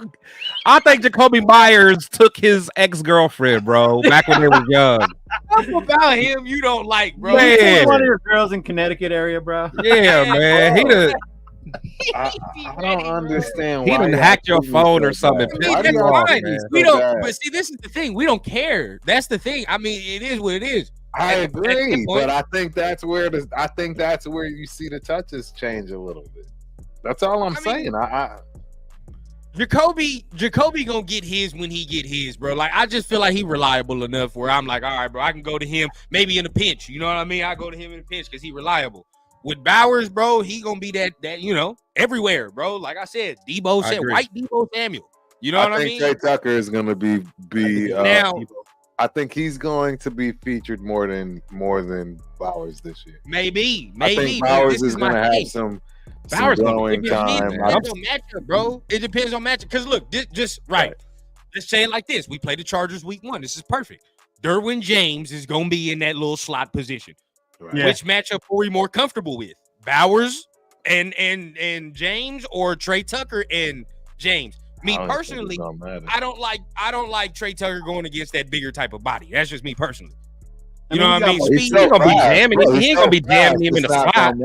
I think Jacoby Myers took his ex-girlfriend, bro, back when they were young. What about him you don't like, bro? Man. One of your girls in Connecticut area, bro. Yeah, man. I don't understand. He didn't hack your phone or something. We don't. But see, this is the thing. We don't care. That's the thing. I mean, it is what it is. I agree, but I think that's where you see the touches change a little bit. That's all I'm saying. Jacoby gonna get his when he get his, bro. Like I just feel like he reliable enough where I'm like, all right, bro, I can go to him maybe in a pinch. You know what I mean? I go to him in a pinch because he reliable. With Bowers, bro, he gonna be that everywhere, bro. Like I said, Debo said, white Debo Samuel. You know what I mean? I think Trey Tucker is gonna be now. I think he's going to be featured more than Bowers this year. Maybe. I think Bowers is going to have some growing time. It depends on matchup, bro. It depends on matchup. Because look, just right. Let's say it like this: we play the Chargers week 1. This is perfect. Derwin James is going to be in that little slot position. Right. Yeah. Which matchup are we more comfortable with? Bowers and James, or Trey Tucker and James? Me personally, I don't like Trey Tucker going against that bigger type of body. That's just me personally. You know what I mean? Speed, he ain't gonna be jamming. He ain't gonna be jamming him in the slot.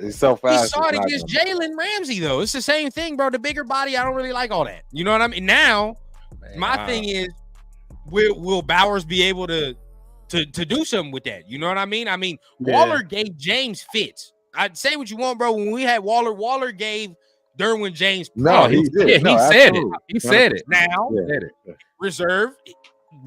He's so fast. We saw it against Jalen Ramsey though. It's the same thing, bro. The bigger body, I don't really like all that. You know what I mean? Now, my thing is, will Bowers be able to to do something with that. You know what I mean? I mean, Yeah. Waller gave James fits. I'd say what you want, bro. When we had Waller gave Derwin James. No, he he did. Yeah, No, he said it. absolutely. He said it. Now, Yeah. Said it. reserve.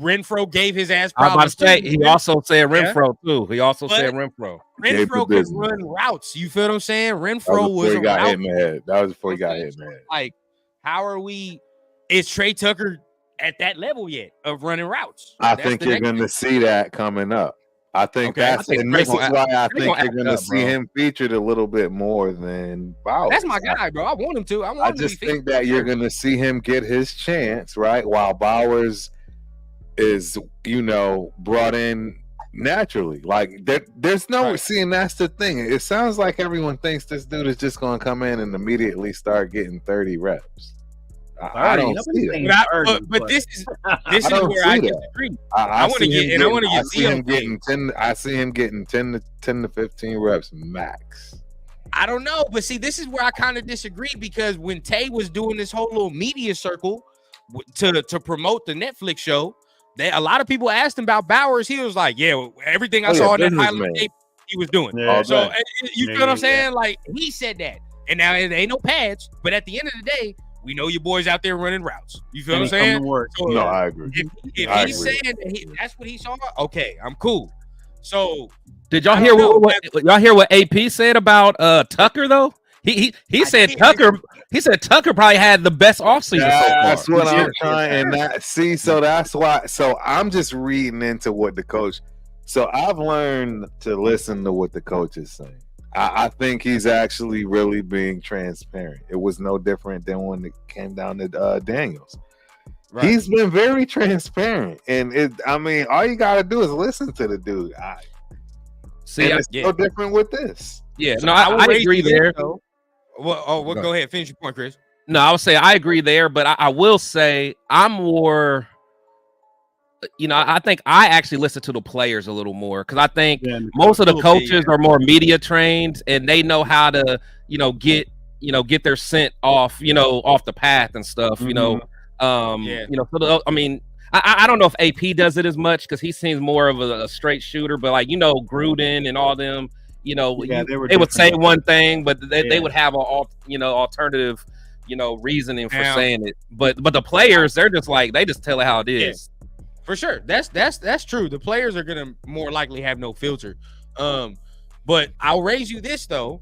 Renfro gave his ass I was about problems to say too. he also said Renfro too. He also But- said Renfro. Gave the Renfro can business. run routes. You feel what I'm saying? That Renfro was was before a he got route. hit in the head. That was before he got Okay, hit in the head. Like, how are we? Is Trey Tucker at that level yet of running routes? I That's think the you're next going to see that coming up. I think Okay, that's, I think and this is Trey why I Trey think gonna you're going act to up, see bro. him featured a little bit more than Bowers. That's my guy, bro. I want him to. I want I him just to be think that you're going to see him get his chance, right? While Bowers is, brought in naturally. Like there's no Right. seeing. That's the thing. It sounds like everyone thinks this dude is just going to come in and immediately start getting 30 reps. I don't see that. But this is I don't where I see that. disagree. I wanna see get- him and I wanna get see him Theo getting 10. I see him getting 10 to 15 reps max. I don't know, but see, this is where I kind of disagree because when Tay was doing this whole little media circle to promote the Netflix show, a lot of people asked him about Bowers. He was like, "Yeah, everything I Oh, yeah, saw in that businessman. highlight tape, he was doing." Yeah. All So day. you Yeah, feel what I'm yeah, saying? Like he said that, and now it ain't no pads. But at the end of the day, we know your boys out there running routes. You feel what I'm saying? So No, I agree. if I he's agree. saying that that's what he saw, okay, I'm cool. So Did y'all I hear don't know. what y'all hear what AP said about Tucker though? He I said did. Tucker. He said Tucker probably had the best offseason so far. That's what Yeah. I'm trying. And that see, so that's why. So I'm just reading into what the coach. So I've learned to listen to what the coach is saying. I think he's actually really being transparent. It was no different than when it came down to Daniels. right. He's been very transparent, and all you got to do is listen to the dude. See, And it's yeah. no different with this. yeah, So no, will I raise agree you there. though. Well, go ahead. Finish your point, Chris. No, I would say I agree there, but I will say I'm more. I think I actually listen to the players a little more because I think most of the little bit, coaches are more media trained and they know how to, get their scent off, off the path and stuff. Yeah. I don't know if AP does it as much because he seems more of a straight shooter, but Gruden and all them, they would say one thing, but they would have alternative, reasoning for saying it. But the players, they're just like they just tell it how it is. For sure. That's true. The players are gonna more likely have no filter. But I'll raise you this though.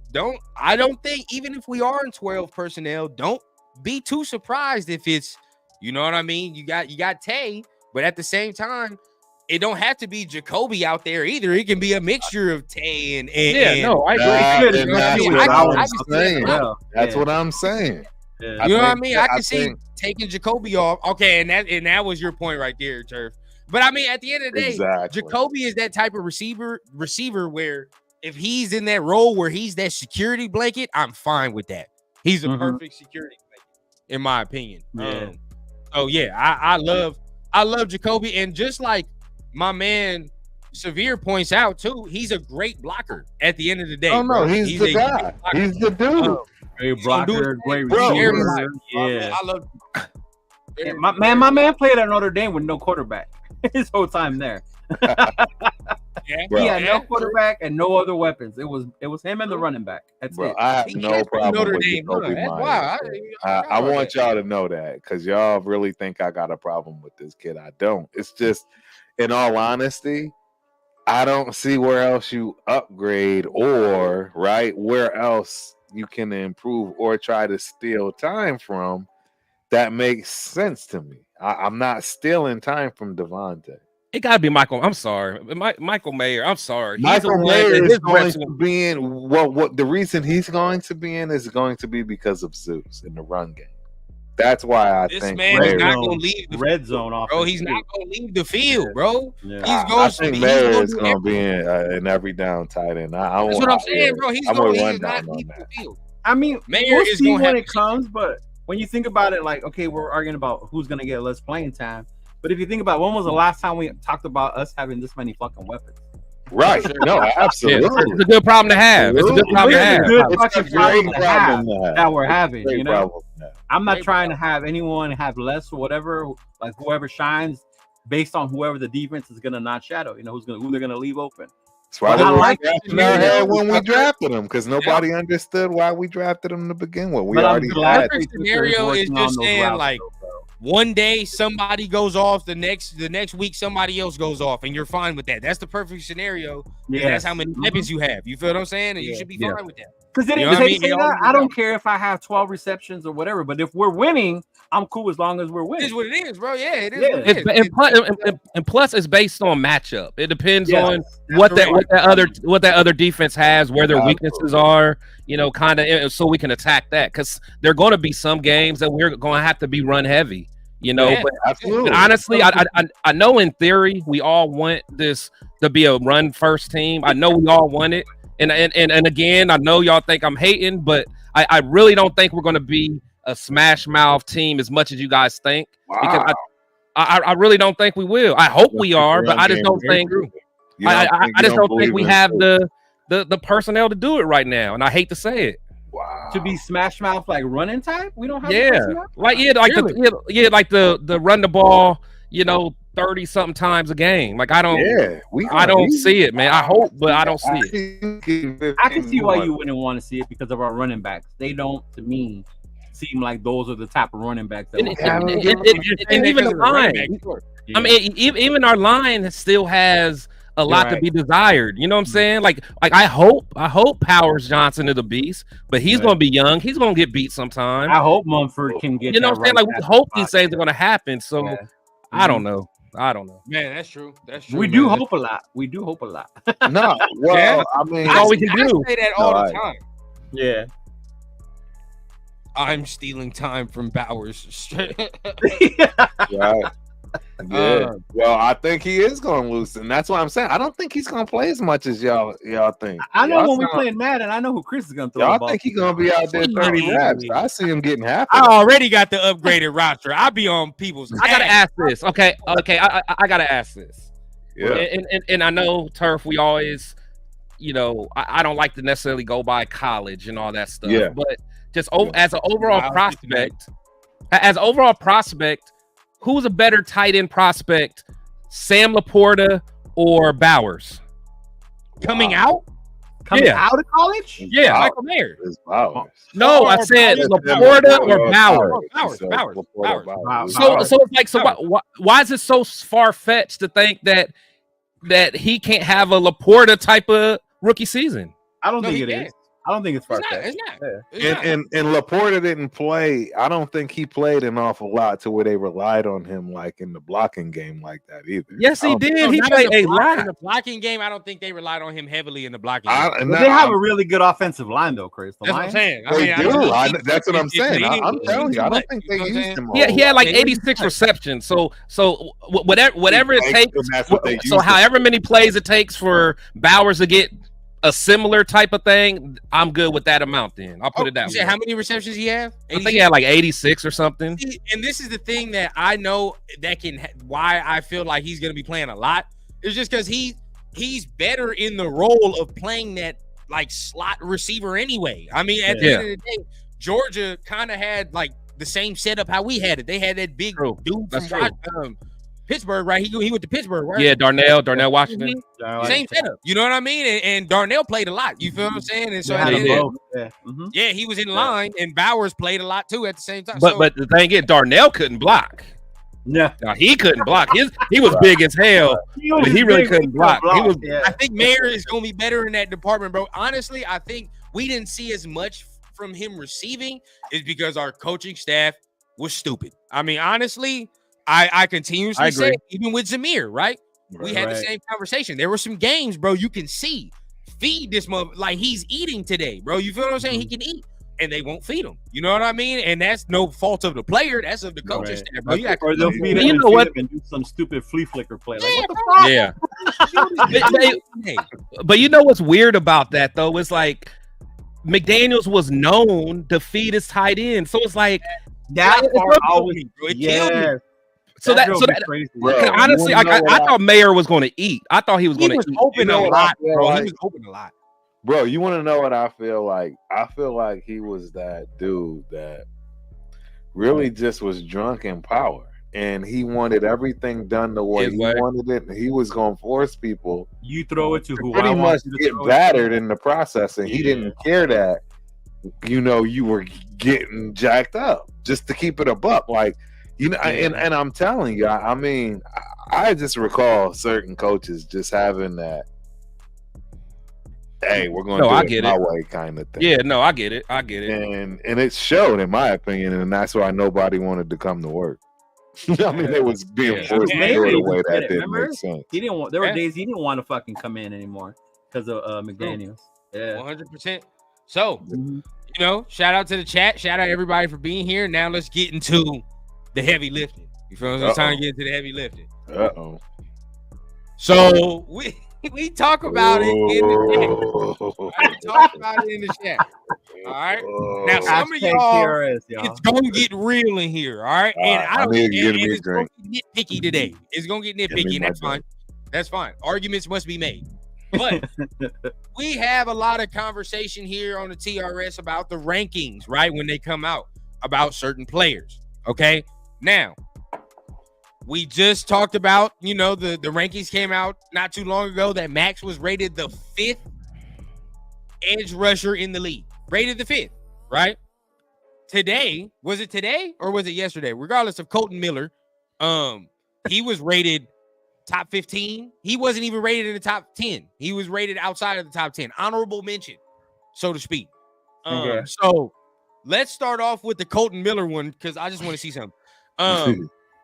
I don't think even if we are in 12 personnel, don't be too surprised if it's, you know what I mean? You got Tay, but at the same time, it don't have to be Jacoby out there either. It can be a mixture of Tay and I agree. That's what I'm saying. Yeah. You know what I mean? I can I see think- taking Jacoby off. Okay, and that was your point right there, Turf. But I mean, at the end of the day, Exactly. Jacoby is that type of receiver where if he's in that role where he's that security blanket, I'm fine with that. He's a perfect security blanket, in my opinion. Yeah. So yeah, I love Jacoby, and just like my man Severe points out too, he's a great blocker at the end of the day. Oh no, bro. he's the a guy. great blocker. He's the dude. Great blocker, great Bro, receiver. Yeah. I love Yeah, my man played at Notre Dame with no quarterback his whole time there. Yeah, Bro. He had no quarterback and no other weapons. It was him and the running back. That's Bro, it. I have He no can't play problem Notre with Dame, Jacoby huh? That's Myers. wild. I want y'all to know that because y'all really think I got a problem with this kid. I don't. It's just, in all honesty, I don't see where else you upgrade or where else you can improve or try to steal time from that makes sense to me. I'm not stealing time from Devontae. It gotta be Michael. I'm sorry, Michael Mayer. I'm sorry. Michael the one Mayer that is his going reps to were- be in what the reason he's going to be in is going to be because of Zeus in the run game. That's why I This think man is Mayer, not gonna leave the red zone off. bro. He's not gonna leave the field, bro. Yeah. He's going I to think he's Mayer gonna is do going to be everything. in every down tight end. That's what I'm saying, bro. He's I'm going with to one not down on leave that. the field. I mean, Mayer we'll is see gonna when have it comes, but when you think about it, like, okay, we're arguing about who's gonna get less playing time. But if you think about when was the last time we talked about us having this many fucking weapons? Right. No, Yeah, absolutely. it's a good problem to have. It's a good problem to It's a have. good It's a fucking great problem to have problem to have. that we're having. Great You know, problem to have. I'm not Great trying to have anyone have less or whatever. Like whoever shines, based on whoever the defense is gonna not shadow. You know, who they're gonna leave open. That's why But I like in our head when we drafted him, because nobody understood why we drafted him to begin with. We But I'm already glad had. Perfect scenario is just saying like one day somebody goes off, the next week somebody else goes off, and you're fine with that. That's the perfect scenario. Yeah, that's how many weapons you have. You feel what I'm saying? And you should be fine with that. Because You know what I mean? I don't care if I have 12 receptions or whatever, but if we're winning, I'm cool as long as we're It winning. is what it is, bro. Yeah, it is. Yeah. What it is. And plus, it's based on matchup. It depends Yes, on that's what that other defense has, where their Yeah, weaknesses are. You know, kind of, so we can attack that, because there are going to be some games that we're going to have to be run heavy. You know, Yeah, absolutely. but honestly, I know in theory we all want this to be a run first team. I know we all want it. And again, I know y'all think I'm hating, but I really don't think we're going to be a smash mouth team as much as you guys think. Wow. Because I really don't think we will. I hope we are, but I just don't think. I just don't think we have the personnel to do it right now, and I hate to say it. Wow. To be smash mouth like running type, we don't have. Like the run the ball, 30 something times a game. Like I don't see it, man. I hope, but I don't see it. I can see why you wouldn't want to see it because of our running backs. They don't, to me, seem like those are the type of running backs that. And even the line. I mean, even our line still has a lot to be desired. You know what I'm saying? Like I hope Powers Johnson is a beast, but he's gonna be young. He's gonna get beat sometime. I hope Mumford can get. You know what I'm saying? Like we hope these things are gonna happen. So I don't know. Man, that's true. We do hope a lot. No, well, I mean, that's all we can do. I say that all the time. Yeah. I'm stealing time from Bowers. Right. Yeah. Well, I think he is going to lose, and that's what I'm saying. I don't think he's going to play as much as y'all think. I know when we're playing Madden, I know who Chris is going to throw. Y'all think he's going to be out there 30 reps? I see him getting half. I already got the upgraded roster. I'll be on people's. I gotta ask this. Okay. I gotta ask this. Yeah. And I know Turf. We always, I don't like to necessarily go by college and all that stuff. Yeah. But just as an overall prospect, who's a better tight end prospect, Sam Laporta or Bowers? Coming out of college? Yeah, Michael Mayer. No, I said Laporta or Bowers. Bowers. So it's like, why is it so far fetched to think that he can't have a Laporta type of rookie season? I don't think it is. I don't think it's far fetched. And Laporta didn't play. I don't think he played an awful lot to where they relied on him like in the blocking game like that either. Yes, he did. He played a lot in the blocking game. I don't think they relied on him heavily in the blocking game. They have a really good offensive line, though, Chris. That's what I'm saying. That's what I'm saying. I'm telling you, I don't think they used him. Yeah, he had like 86 receptions. So whatever it takes. So however many plays it takes for Bowers to get a similar type of thing, I'm good with that amount. Then I'll put it that way. How many receptions he have? I think he had like 86 or something. And this is the thing that I know that why I feel like he's going to be playing a lot. It's just because he's better in the role of playing that like slot receiver anyway. I mean, at the end of the day, Georgia kind of had like the same setup how we had it. They had that big dude from Pittsburgh, right? He went to Pittsburgh, right? Yeah, Darnell Washington. Same setup. You know what I mean? And Darnell played a lot. You feel what I'm saying? And so he was in line, and Bowers played a lot too at the same time. But the thing is, Darnell couldn't block. Yeah, he couldn't block. He was big as hell, but he really couldn't block. I think Mayer is going to be better in that department, bro. Honestly, I think we didn't see as much from him receiving is because our coaching staff was stupid. I mean, honestly. I continuously say, even with Zamir, right? We had the same conversation. There were some games, bro, you can see. Feed this mother like he's eating today, bro. You feel what I'm saying? He can eat, and they won't feed him. You know what I mean? And that's no fault of the player. That's of the coaching staff, bro. Or they'll feed him and do some stupid flea flicker play. Like, what the fuck? Yeah. But you know what's weird about that, though? It's like McDaniels was known to feed his tight end. So it's like that part always, So honestly, I thought Mayer was going to eat. I thought he was going to eat. Hoping a lot, bro. He was hoping a lot. Bro, you want to know what I feel like? I feel like he was that dude that really just was drunk in power. and he wanted everything done the way His he way. wanted it, and he was going to force people You throw it to who pretty I much want you to get throw it battered to. in the process, and he Yeah. didn't care that you were getting jacked up just to keep it a buck, like and I'm telling you, I mean, I just recall certain coaches just having that, hey, we're going to No, I do get it my it. way kind of thing. Yeah, no, I get it. And it showed, in my opinion, and that's why nobody wanted to come to work. I mean, they was being Yeah. forced to Maybe do it he a way did that it, didn't remember? make sense. He didn't want. There were Yeah. days he didn't want to fucking come in anymore because of McDaniels. Yeah. 100%. So, Mhm. shout out to the chat. Shout out everybody for being here. Now let's get into the heavy lifting. You feel me? It's time to get into the heavy lifting. Uh-oh. So we talk about it in the chat. We talk about it in the chat. All right. Now, some of Hashtag y'all, TRS, y'all. it's gonna get real in here. All right. And I need to get me a it's gonna drink. get nitpicky today. It's gonna get Give me nitpicky, and my that's fine. drink. That's fine. Arguments must be made. But we have a lot of conversation here on the TRS about the rankings, right? When they come out about certain players. Okay. Now, we just talked about, the rankings came out not too long ago that Max was rated the 5th edge rusher in the league. Rated the 5th, right? Today, was it today or was it yesterday? Regardless of Colton Miller, he was rated top 15. He wasn't even rated in the top 10. He was rated outside of the top 10. Honorable mention, so to speak. Okay. So let's start off with the Colton Miller one because I just want to see something.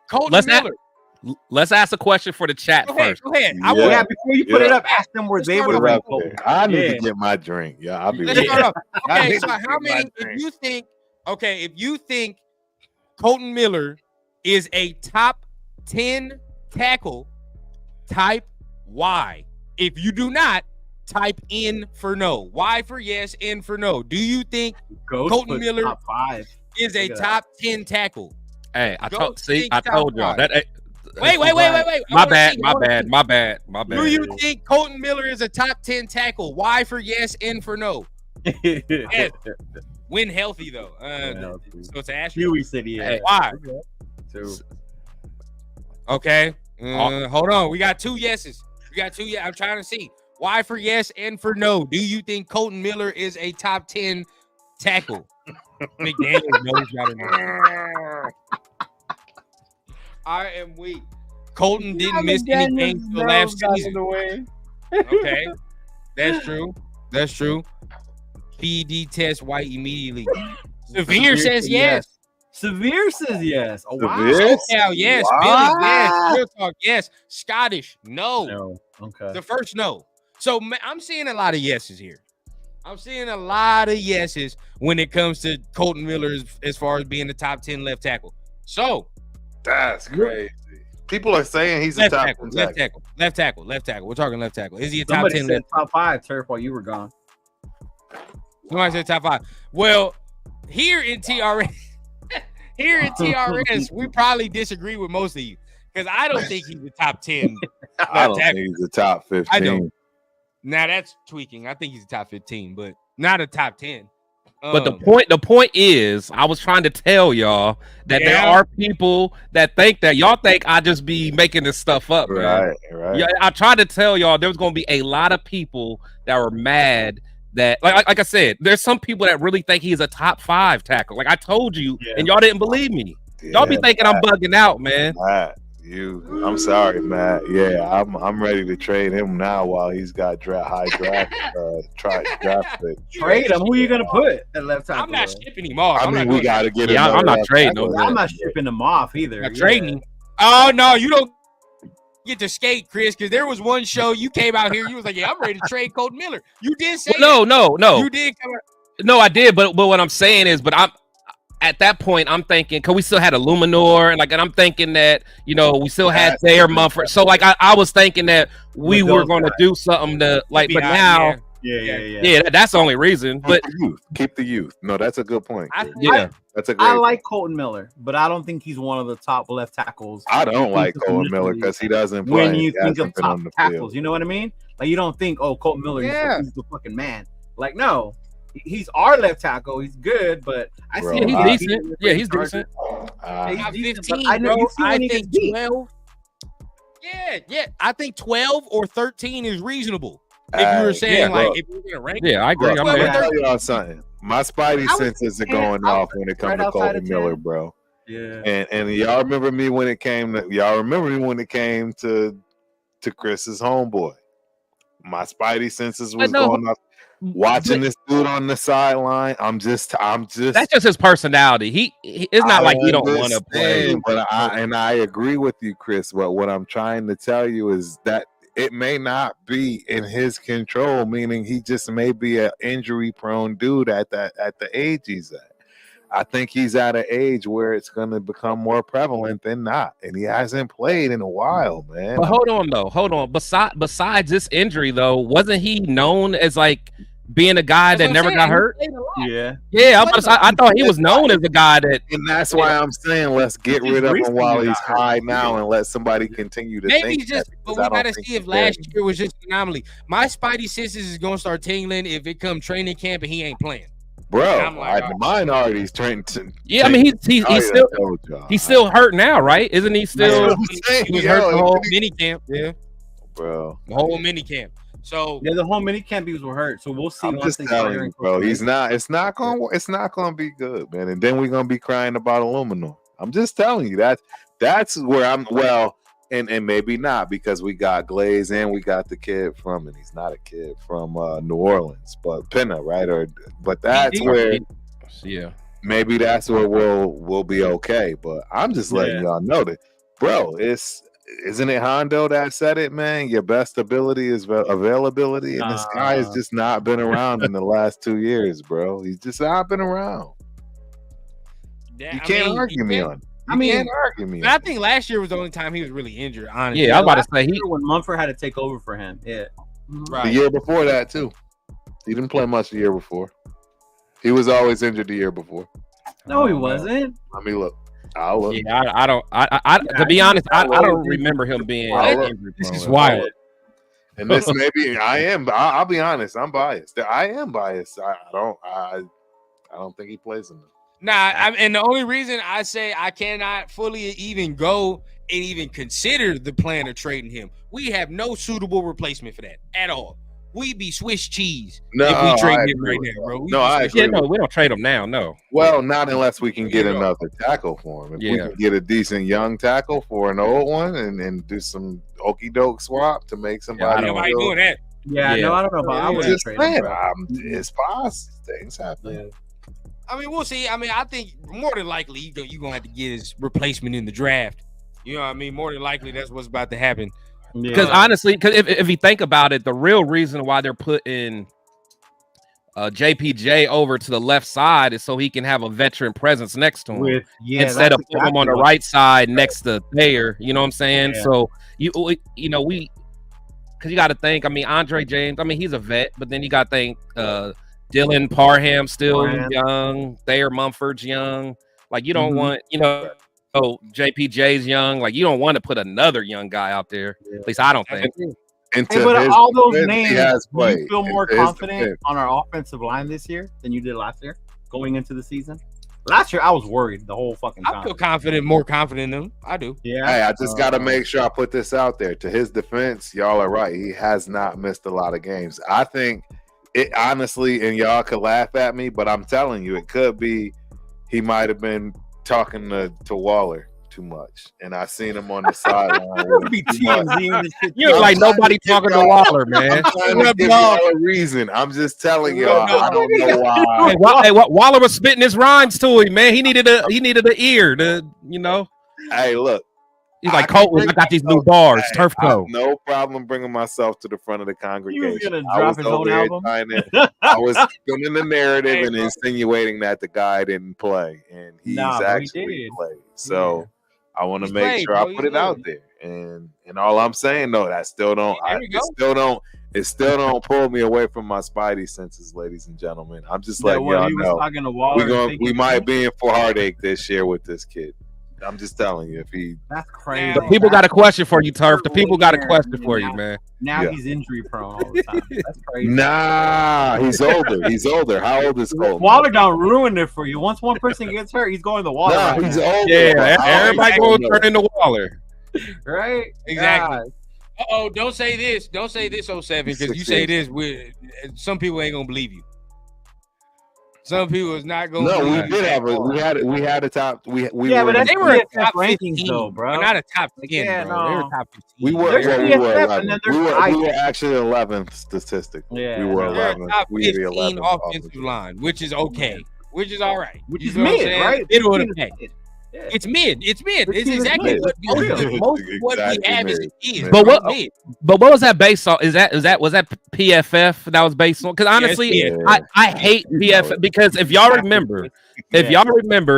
Colton Miller. Let's ask a question for the chat first. Go ahead. Yeah. Before you put it up, ask them were they able to Put it rank up there. I need to get my drink. Yeah, I'll be Let's right start off. I Okay, need so to how get my many? drink. If you think Colton Miller is a top 10 tackle, type Y. If you do not, type N for no. Y for yes, N for no. Do you think Colton Miller top 5 is a top 10 tackle? Hey, I Ghost told thinks y'all top that. Wait. My bad. Do you think Colton Miller is a top 10 tackle? Y for yes, N for no. Yes. When healthy though. So it's Ashley. Huey said yeah. Why? Two. Okay. Hold on. We got 2 yeses. I'm trying to see. Y for yes, N for no. Do you think Colton Miller is a top 10 tackle? McDaniels knows better than I am weak. Colton didn't miss any games till last season. Okay. That's true. PD test white immediately. Severe says yes. Severe says yes. Oh wow. SoCal, yes. What? Billy, yes. Real talk, yes. Scottish, no. Okay. The first no. So I'm seeing a lot of yeses here. I'm seeing a lot of yeses when it comes to Colton Miller as far as being the top 10 left tackle. So that's crazy. People are saying he's a top 10 tackle. Left tackle. We're talking left tackle. Is he a top 10 said left? Top 5, Turf, while you were gone. Somebody said top 5. Well, here in TRS, we probably disagree with most of you because I don't think he's a top 10. I don't think he's a top 15. I don't. Now that's tweaking. I think he's a top 15, but not a top 10. But the point is, I was trying to tell y'all that there are people that think that y'all think I just be making this stuff up, man. Right. Yeah, I tried to tell y'all there was going to be a lot of people that were mad that, like I said, there's some people that really think he's a top 5 tackle. Like I told you, and y'all didn't believe me. Y'all be thinking I'm bugging out, man. I'm sorry, Matt. Yeah, I'm ready to trade him now while he's got high draft pick. Trade him. Who are you gonna put at left tackle? I'm not shipping him off. I mean, we got to get him. Yeah, I'm not trading him. I'm not shipping him off either. Not trading him. Oh no, you don't get to skate, Chris, because there was one show you came out here. You was like, "Yeah, I'm ready to trade Colton Miller." You did say no. You did come out. No, I did, but what I'm saying is, I'm at that point, I'm thinking, because we still had a Luminor, and I'm thinking that, we still had Thayer Mumford. So, I was thinking that we were going to do something to, but now, that's the only reason. But keep the youth. No, that's a good point. That's a great I like Colton Miller, but I don't think he's one of the top left tackles. I don't like Colton Miller because he doesn't play. When you think of top tackles, you know what I mean? Like, you don't think, oh, Colton Miller, he's the fucking man. Like, no. He's our left tackle. He's good, but I see he's decent. Yeah, he's decent. Not He's decent, 15, but I know bro. you see when I he think gets beat. 12. Yeah. I think 12 or 13 is reasonable. If you were saying look. if you're gonna rank, Yeah, I agree. Look, I'm I'm Well, gonna there. tell y'all something. My spidey I would senses are say going 10. off when it comes Right to outside Colton of 10. Miller, bro. Yeah. And y'all remember me when it came to Chris's homeboy. My spidey senses was going off. Watching this dude on the sideline, I'm just. That's just his personality. It's not like he don't want to play. But I agree with you, Chris. But what I'm trying to tell you is that it may not be in his control, meaning he just may be an injury-prone dude at the age he's at. I think he's at an age where it's going to become more prevalent than not, and he hasn't played in a while, man. But hold on. Besides this injury, though, wasn't he known as like being a guy that never got hurt? Yeah. I thought he was known as a guy that. And that's why I'm saying let's get rid of him while he's high now and let somebody continue to maybe think he's just. that, But because we I don't gotta think see if he's last there. year was just an anomaly. My spidey senses is gonna start tingling if it come training camp and he ain't playing. Bro, I'm like, mine already turned to. Yeah, I mean he's still hurt now, right? Isn't he still? He was hurt the whole mini camp. Yeah, bro. the whole mini camp. So Yeah, the whole mini campies were hurt, so we'll see. I'm just telling you, bro. He's not. It's not gonna be good, man. And then we're gonna be crying about aluminum. I'm just telling you that's where I'm. Well, and maybe not, because we got Glaze and we got the kid from, and he's not a kid from New Orleans, but Penna, right? But that's where, yeah, maybe that's where we'll be okay. But I'm just letting y'all know that, bro. Isn't it Hondo that said it, man? Your best ability is availability, and this guy has just not been around in the last 2 years, bro. He's just not been around. You can't argue me on it. Can't argue me. I think last year was the only time he was really injured. Honestly, yeah. I was about to say when Mumford had to take over for him. Yeah, right. The year before that too. He didn't play much the year before. He was always injured the year before. No, he wasn't. Let me look. I'll look. Yeah, I don't. To be honest, I don't remember him being injured. This is wild. And this maybe I'll be honest. I'm biased. I am biased. I don't think he plays in them. Nah, and the only reason I say I cannot fully even go and even consider the plan of trading him, we have no suitable replacement for that at all. We'd be Swiss cheese if we trade him right now, bro. I agree. We don't trade him now. No. Well, not unless we can get another tackle for him. If we can get a decent young tackle for an old one and do some okey doke swap to make somebody. Nobody doing that. Yeah, no, I don't know about. I wouldn't trade him. It's possible. Things happen. Yeah. I mean, we'll see. I mean, I think more than likely you're going to have to get his replacement in the draft. You know what I mean? More than likely that's what's about to happen. Because honestly, if you think about it, the real reason why they're putting JPJ over to the left side is so he can have a veteran presence next to him instead of putting him on the right side next to Thayer. You know what I'm saying? Yeah. So because you got to think. I mean, Andre James. I mean, he's a vet, but then you got to think Dylan Parham still young, Thayer Mumford's young. Like you don't want, JPJ's young. Like you don't want to put another young guy out there. Yeah. At least I don't think. But all those names, do you feel more confident on our offensive line this year than you did last year going into the season? Last year, I was worried the whole fucking time. I feel more confident in him. I do. Yeah. Hey, I just got to make sure I put this out there. To his defense, y'all are right. He has not missed a lot of games. I think it honestly, and y'all could laugh at me, but I'm telling you, it could be he might have been talking to Waller too much, and I seen him on the sideline. You're like nobody talking to Waller, man. I'm trying to give y'all a reason. I'm just telling y'all. I don't know why. Hey, Waller was spitting his rhymes to him, man. He needed an ear to, Hey, look. He's like, Colton, I got these new bars, Turf Co. No problem bringing myself to the front of the congregation. He was gonna drop his own album. I was spinning the narrative and insinuating that the guy didn't play, and he's actually played. So I want to make sure I put it out there. And all I'm saying though, that still don't pull me away from my spidey senses, ladies and gentlemen. I'm just letting y'all know we might be in for heartache this year with this kid. I'm just telling you, if he That's crazy. The people got a question for you, Turf. The people got a question for you, man. Now Yeah. he's injury prone all the time. That's crazy. Nah, he's older. He's older. How old is Colton? Water done ruined it for you. Once one person gets hurt, he's going to water. Nah, right he's now. older. Yeah, How everybody old going to turn into Waller. Right? Exactly. God. Oh, don't say this. Don't say this, 07, because you say this, some people ain't gonna believe you. Some people is not gonna. No, believe we you did at have all. we had a top. We Yeah, were but that's They were a PFF top rankings 15, though, bro. but not a top 10, Yeah, bro. They were no. top 15. we were There's well, we were PFF and then 11th. there's We were I. actually 11th statistically. Yeah, we were no. They're a 11th. top We were the 15 11th offensive line, which is okay, which is all right. Which You is know what I'm mid, saying? right? Middle of the 15 pack. is mid. Yeah. It's mid. It's mid. It's It's exactly mid. what most of what we Exactly have mid. is. But what- mid. But what was that based on? Was that PFF that was based on? Because honestly, Yeah, I hate PFF because if y'all remember,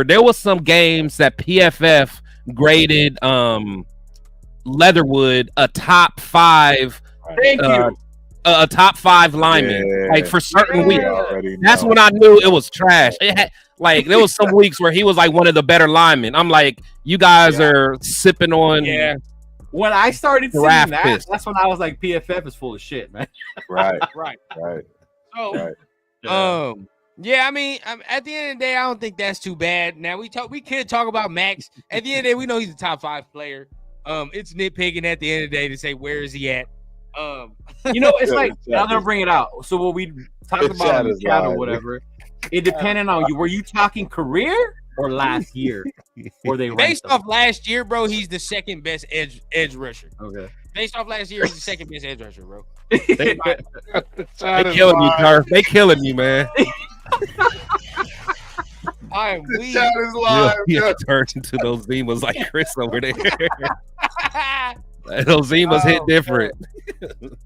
there was some games that PFF graded Leatherwood a top 5. Thank you. A top 5 lineman, Yeah. like for certain Yeah. weeks. Already That's know. when I knew it was trash. It had, like there was some weeks where he was like one of the better linemen. I'm like, you guys are sipping on. Yeah. When I started seeing Draft that, piss. that's when I was like, PFF is full of shit, man. Right, Right. right, So, right. yeah, I mean, at the end of the day, I don't think that's too bad. Now we could talk about Max. At the end of the day, we know he's a top 5 player. It's nitpicking at the end of the day to say where is he at. You know, it's Yeah, like exactly. I'm gonna bring it out. So what we talked The about chat in the is chat or live. whatever, it depended on you. Were you talking career or last year? Or they Based ranked off last year, bro, he's the second best edge rusher. them? Okay. Based off last year, he's the second best edge rusher, bro. They killing you, Turf. They killing you, man. I am The weak. chat is live. Yeah, turned into those Zimas like Chris over there. Those Zimas hit Oh, different.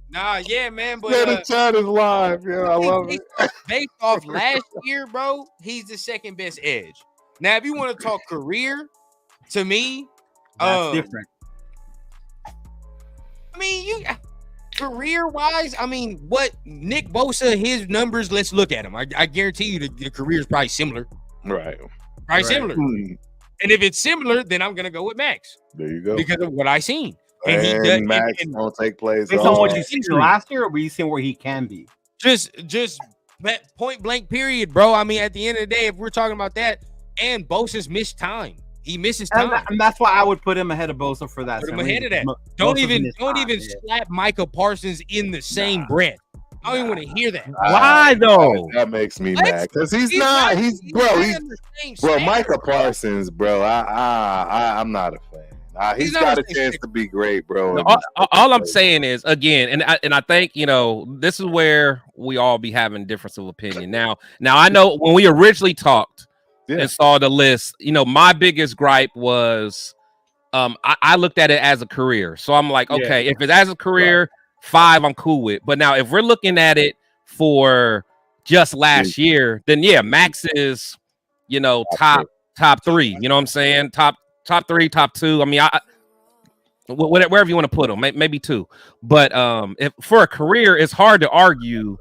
Nah, yeah, man, but Yeah, the chat is live. Yeah, I love it. based off last year, bro, he's the second best edge. Now, if you want to talk career, to me, That's different. I mean, you career wise, I mean, what Nick Bosa, his numbers, let's look at him. I guarantee you the career is probably similar. Right. Probably Right. similar. Hmm. And if it's similar, then I'm gonna go with Max There you go. because of what I seen. And And, he does Max and don't take plays. Based at on all. what you seen last year, or were you seeing where he can be? just point blank period, bro. I mean, at the end of the day, if we're talking about that, and Bosa's missed time. He misses time. And that's why I would put him ahead of Bosa for that. Put him same ahead of reason. that. Don't Bosa's even missed time, yeah. slap Micah Parsons in the same breath. I don't even want to hear that. Why though? That makes me What? mad because he's not. He's bro. He's in the same bro. standard, Micah bro. Parsons, bro. I'm not a fan. He's He's not got a a chance to be great, bro. All I'm saying is again, and I think this is where we all be having difference of opinion. Now I know when we originally talked and saw the list, my biggest gripe was I looked at it as a career. So I'm like, okay, if it's as a career, 5 I'm cool with. But now if we're looking at it for just last year, then yeah, Max is top 3. You know what I'm saying? Top 3, top 2. I mean, wherever you want to put them, maybe 2. But if for a career, it's hard to argue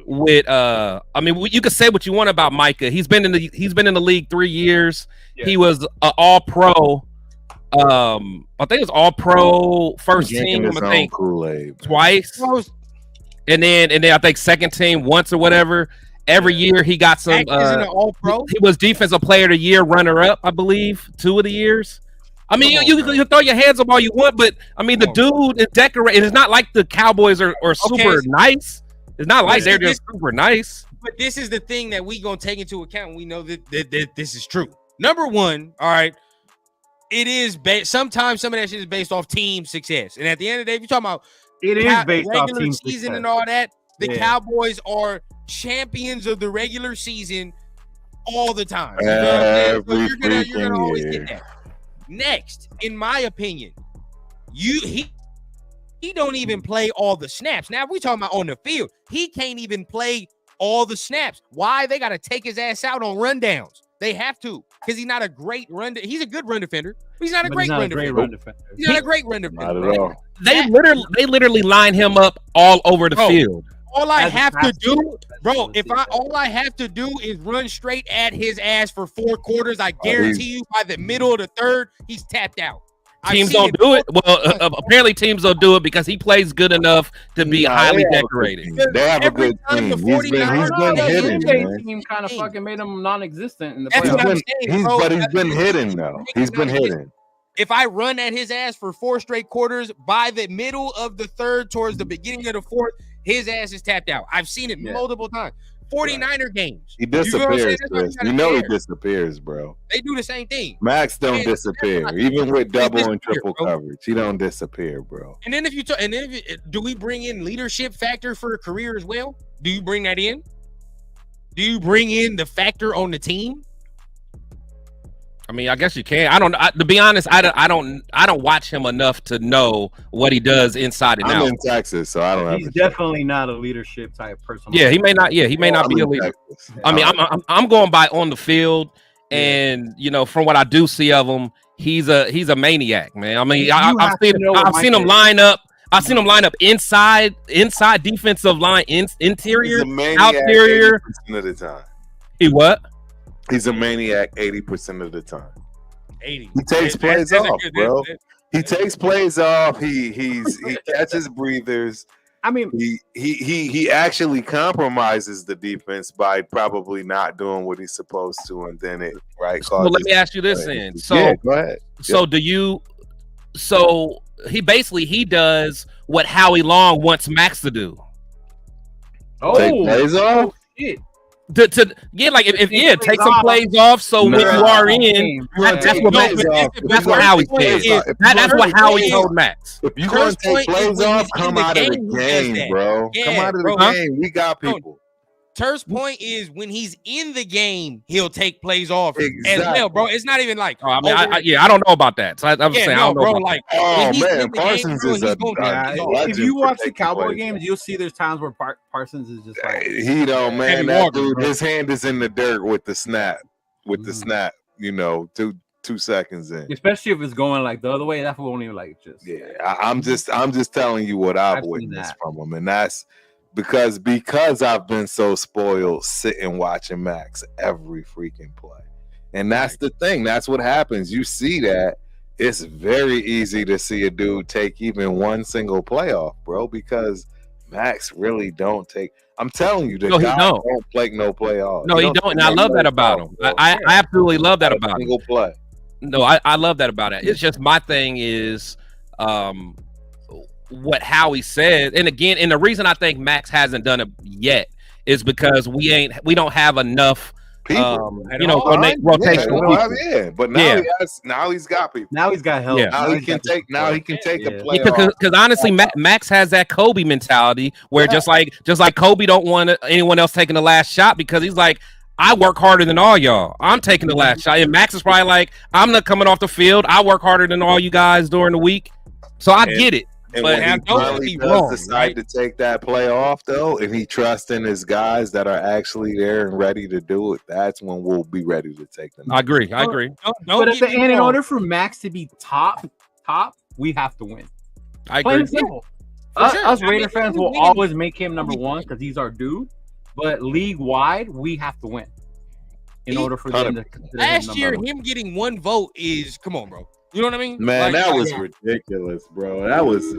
with. I mean, you could say what you want about Micah. He's been in the league 3 years. Yeah. He was an All-Pro. I think it was All-Pro first team. I think Kool-Aid, twice, and then I think second team once or whatever. Every year he got some. Isn't it All-Pro? He was Defensive Player of the Year, runner-up, I believe, 2 of the years. I mean, you can throw your hands up all you want, but I mean, the dude is decorated. It's not like the Cowboys are super nice. It's not like they're just super nice. But this is the thing that we gonna take into account. We know that this is true. Number one, all right, it is sometimes some of that shit is based off team success, and at the end of the day, if you're talking about regular season success and all that, the Cowboys are champions of the regular season all the time. You know what I'm saying? So you're gonna always get that. Next, in my opinion, he don't even play all the snaps. Now, if we talking about on the field, he can't even play all the snaps. Why? They got to take his ass out on rundowns. They have to, because he's not a great he's a good run defender. But he's not a great run defender. He's not a great run defender. Not at all. They literally line him up all over the field. all I As a have to passer, do, bro, that's all I have to do is run straight at his ass for 4 quarters, I guarantee you by the middle of the third, he's tapped out. Teams don't do it. Well, apparently teams don't do it because he plays good enough to be highly decorated. They have a good team. He's been hitting, man. Team kind of fucking made him non-existent in the That's what I'm playoffs. saying, bro. But he's been hitting though. He's been hitting. If I run at his ass for 4 straight quarters, by the middle of the third towards the beginning of the fourth, his ass is tapped out. I've seen it multiple times. 49er games. He disappears, Chris. You know he disappears, bro. They do the same thing. Max don't disappear, even with double and triple coverage. He don't disappear, bro. And then do we bring in leadership factor for a career as well? Do you bring that in? Do you bring in the factor on the team? I mean, I guess you can. To be honest, I don't watch him enough to know what he does inside and out. I'm in Texas, so I don't have. He's definitely not a leadership type person. Yeah, he may not. Yeah, he may not be a leader. I mean, I'm going by on the field, and from what I do see of him, he's a maniac, man. I mean, I've seen him line up. I've seen him line up inside defensive line, interior, outerior. 80% of the time. He what? He's a maniac 80% of the time. 80. He takes plays off, bro. He takes plays off. He catches breathers. I mean, he actually compromises the defense by probably not doing what he's supposed to, and then it Well, let me ask you this then. So yeah, go ahead. So do you? So he does what Howie Long wants Max to do. Take plays off. Shit. Like take some plays off. So when you are in, that's what Howie said. That's what Howie told Max. If you gonna take plays off, come out of the game, bro. Come out of the game. We got people. Turf's point is when he's in the game, he'll take plays off as well, bro. It's not even like. I don't know about that. So I'm saying, I don't know, bro. Like, man, Parsons is a. If you watch the Cowboy games, you'll see there's times where Parsons is just like he don't, man. That dude, his hand is in the dirt with the snap, You know, 2 seconds in. Especially if it's going like the other way, that won't even like just. Yeah, I'm just telling you what I've witnessed from him, and that's. Because I've been so spoiled sitting watching Max every freaking play. And that's the thing. That's what happens. You see that. It's very easy to see a dude take even one single play off, bro, because Max really don't take. I'm telling you, the guy don't take no play off. No, he don't. And I love that about him. I absolutely love that about him. Single play. No, I love that about it. It's just my thing is what Howie said, and again, and the reason I think Max hasn't done it yet is because we don't have enough rotational. But now he's got people. Now he's got help. Yeah. Now he can take a play. Because honestly, Max has that Kobe mentality where just like Kobe don't want anyone else taking the last shot because he's like, I work harder than all y'all. I'm taking the last shot. And Max is probably like, I'm not coming off the field. I work harder than all you guys during the week. So I get it. And when he finally does decide to take that play off, though, and he trusts in his guys that are actually there and ready to do it, that's when we'll be ready to take them. I agree. But at the end, in order for Max to be top, we have to win. I agree. Simple. Us Raider fans will always make him number one because he's our dude. But league-wide, we have to win in order for them to consider last year, him getting 1 vote is, come on, bro. You know what I mean? Man, that was ridiculous, bro. That was,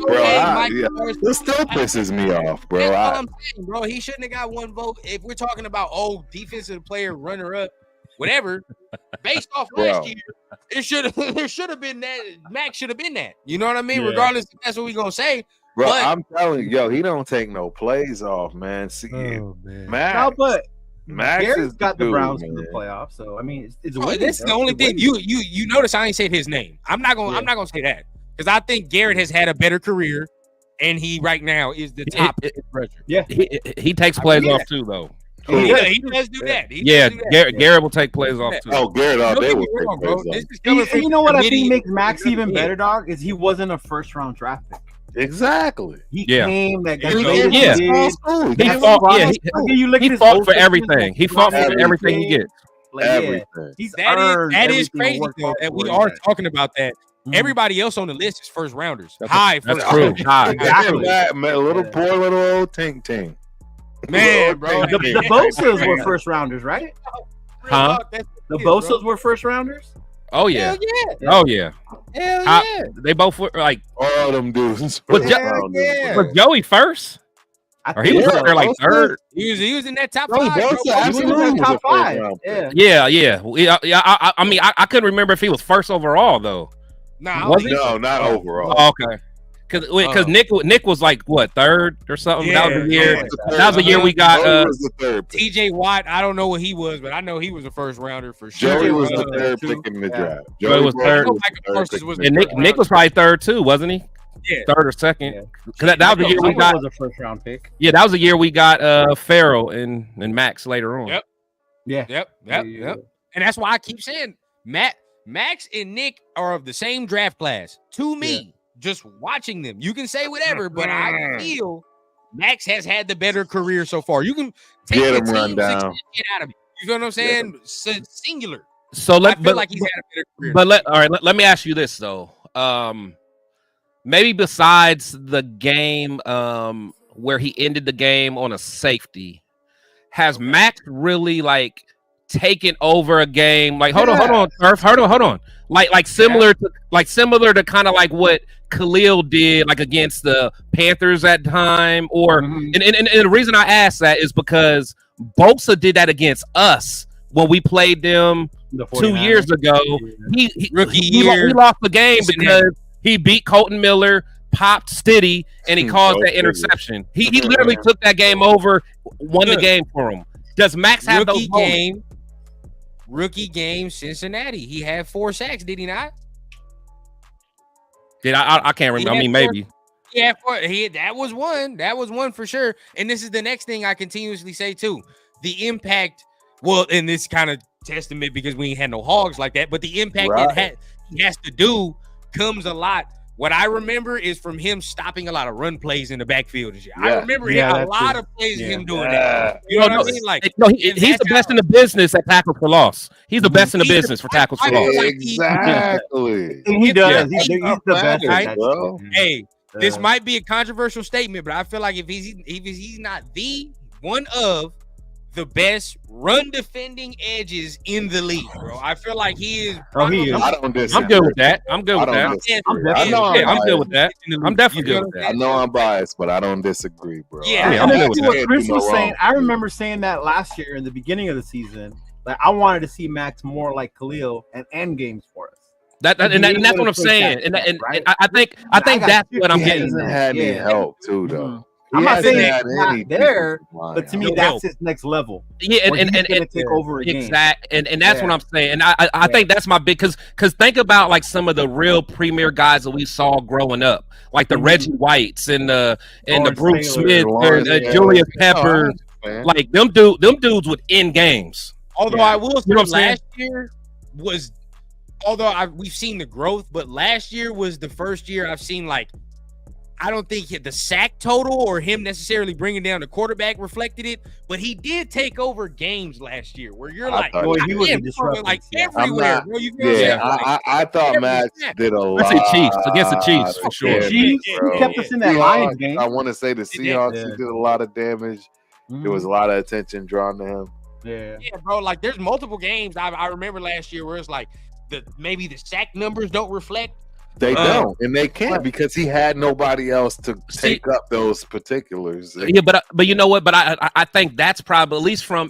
this still pisses me off, bro. That's all I'm saying, bro. He shouldn't have got 1 vote. If we're talking about, defensive player, runner-up, whatever, based off last year, there should have been that. Max should have been that. You know what I mean? Yeah. Regardless if that's what we're going to say. Bro, I'm telling you, he don't take no plays off, man. See, Max. No, but Max Garrett's got the Browns in the playoffs, so I mean, it's this is the only thing you notice. I ain't said his name. I'm not gonna say that because I think Garrett has had a better career, and he right now is the top. Yeah, he takes plays off too, though. He does do that. Garrett will take plays off too. Oh, Garrett all day will take plays off. You know what I think makes Max even better, dog? Is he wasn't a first-round draft pick. Exactly. He came that guy. He fought for everything. He fought for everything he gets. Everything. That is crazy though. That we are talking about that. Everybody else on the list is first rounders. That's true. High. Exactly. Poor little old Tink. Man, bro. The Bosas were first rounders, right? Huh? The Bosas were first rounders. Oh yeah. Hell yeah. Oh yeah. Hell How- yeah. They both were like. All them dudes. Was Jo- Hell yeah. Was Joey first? I Or he was think up there like Bosa? third. He was in that top Bro, 5. bro. Bosa He was in absolutely that was a top first 5. round Yeah. pick. Yeah. I mean, I couldn't remember if he was first overall though. Nah, I don't Was think No, so. not overall. Oh, okay. Because Nick was like what, third or something. That was the Yeah, year. yeah. That was the year we got. Joey was the third pick. TJ Watt, I don't know what he was, but I know he was a first rounder for sure. Joey was the was third too. pick in the Yeah. draft. Joey was Brown third. was Michael the third Parsons pick was in And the Nick was probably third too, wasn't he? Yeah. Third or second. Yeah. 'Cause that was the year we got. was a first round pick. Yeah, that was the year we got Farrell and Max later on. Yep. Yeah. Yep. And that's why I keep saying Max and Nick are of the same draft class. To me, just watching them, you can say whatever, but I feel Max has had the better career so far. You can take Get the him run team down. success shit out of it. You know what I'm saying? Singular. So I feel like he's had a better career. all right. Let me ask you this though. Maybe besides the game, where he ended the game on a safety, has Max really like taken over a game? Like, hold on, Turf. Hold on. Like similar to kind of like what Khalil did, like against the Panthers at time, or and the reason I ask that is because Bosa did that against us when we played them The 2 years ago. He year. he lost the game because he beat Colton Miller, popped Stiddy, and he caused that interception. He literally took that game over, won the game for him. Does Max have those moments? Rookie game, Cincinnati. He had 4 sacks, did he not? I can't remember. I mean, maybe. Yeah, that was one. That was one for sure. And this is the next thing I continuously say too. The impact. Well, and this kind of testament because we ain't had no hogs like that, but the impact that he has to do comes a lot. What I remember is from him stopping a lot of run plays in the backfield and shit. I remember a lot of plays of him doing that. You know what I mean? Like, no, he's the best in the business at tackles for loss. He's the best in the business for tackles for loss. Exactly. And he does. He's the best. Right, bro. Hey, this might be a controversial statement, but I feel like if he's not the one of the best run defending edges in the league, bro. I feel like he is. He is. I don't disagree. I'm good with that. I'm good with I that. don't disagree. I'm I'm good with that. I'm definitely good with that. I know I'm biased, but I don't disagree, bro. Yeah, I'm good with That's that. what Chris was saying. I remember saying that last year in the beginning of the season. Like I wanted to see Max more like Khalil and end games for us. And that's what I'm saying. And I think that's what I'm He getting. hasn't had any help too, though. I'm not saying had it's not any there, defensive but to line. me, that's his next level. Yeah, and gonna take over a game. Exactly, and that's what I'm saying. And I think that's my big because think about like some of the real premier guys that we saw growing up, like the Reggie Whites and the Bruce Smith, Julius Peppers, like them dudes would end games. Although I will say You know what I'm saying? last year was, we've seen the growth, but last year was the first year I've seen like. I don't think the sack total or him necessarily bringing down the quarterback reflected it, but he did take over games last year where you're like, boy, he was a man, disruptor. like everywhere, bro. You feel Yeah, like, I thought Max did a lot. I say Chiefs against the Chiefs for sure. Chiefs kept us in that Lions game. I want to say the Seahawks he did a lot of damage. There was a lot of attention drawn to him. Yeah, bro. Like there's multiple games I remember last year where it's like maybe the sack numbers don't reflect. They don't, and they can't because he had nobody else to take up those particulars. Yeah, but you know what? But I think that's probably, at least from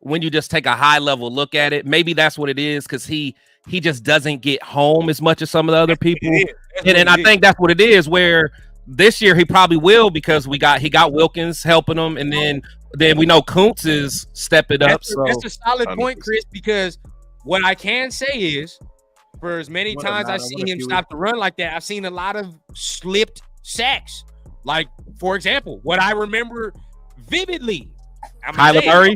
when you just take a high level look at it, maybe that's what it is because he just doesn't get home as much as some of the other people, and I think that's what it is. Where this year he probably will because he got Wilkins helping him, and then we know Kuntz is stepping up. That's a solid point, Chris, because what I can say is. For as many times I've seen him stop the run like that, I've seen a lot of slipped sacks. Like, for example, what I remember vividly, Kyler Murray,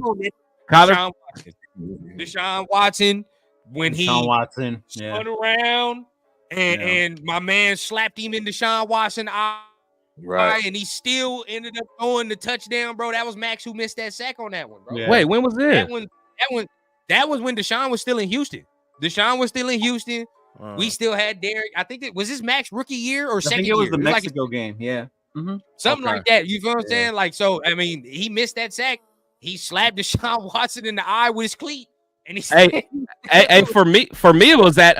Deshaun Watson, when he spun around and my man slapped him in Deshaun Watson eye, right, and he still ended up throwing the touchdown, bro. That was Max who missed that sack on that one, bro. Yeah. Wait, when was this? That was when Deshaun was still in Houston. Deshaun was still in Houston. We still had Derek. I think was this Max rookie year or second year? I think it was the Mexico game. Yeah. Something like that. You feel what I'm saying? Like, so I mean, he missed that sack. He slapped Deshaun Watson in the eye with his cleat, and he said, hey, for me, it was that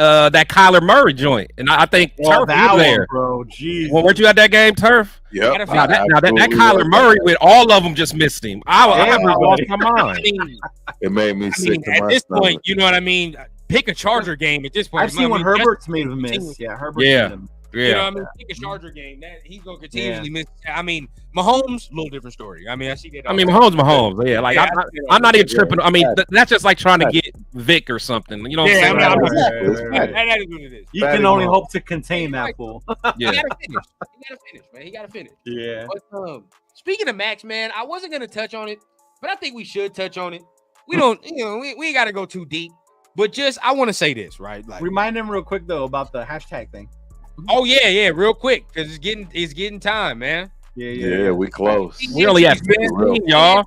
Kyler Murray joint, and I think Turf was there, bro. Jeez, weren't you at that game, Turf? Yep. Now that Kyler Murray with all of them just missed him. I lost my mind. It made me sick. At this point, you know what I mean? Pick a Charger game at this point. I've seen when Herbert's made a miss. Yeah, Herbert. Yeah. You know what I mean? Pick a Charger game. That he's gonna continuously miss. I mean, Mahomes, a little different story. I mean, I see that. Mahomes. Yeah, like I'm not even tripping. I mean, that's just like trying to get Vic or something. You know what I'm saying? That is what it is. You can only hope to contain that fool. Yeah. He gotta finish, man. He gotta finish. Yeah. But speaking of Max, man, I wasn't gonna touch on it, but I think we should touch on it. We don't, we ain't gotta go too deep. But I want to say this, right? Like, remind him real quick though about the hashtag thing. Oh yeah, real quick, because it's getting time, man. Yeah, we close. We only have 16, y'all.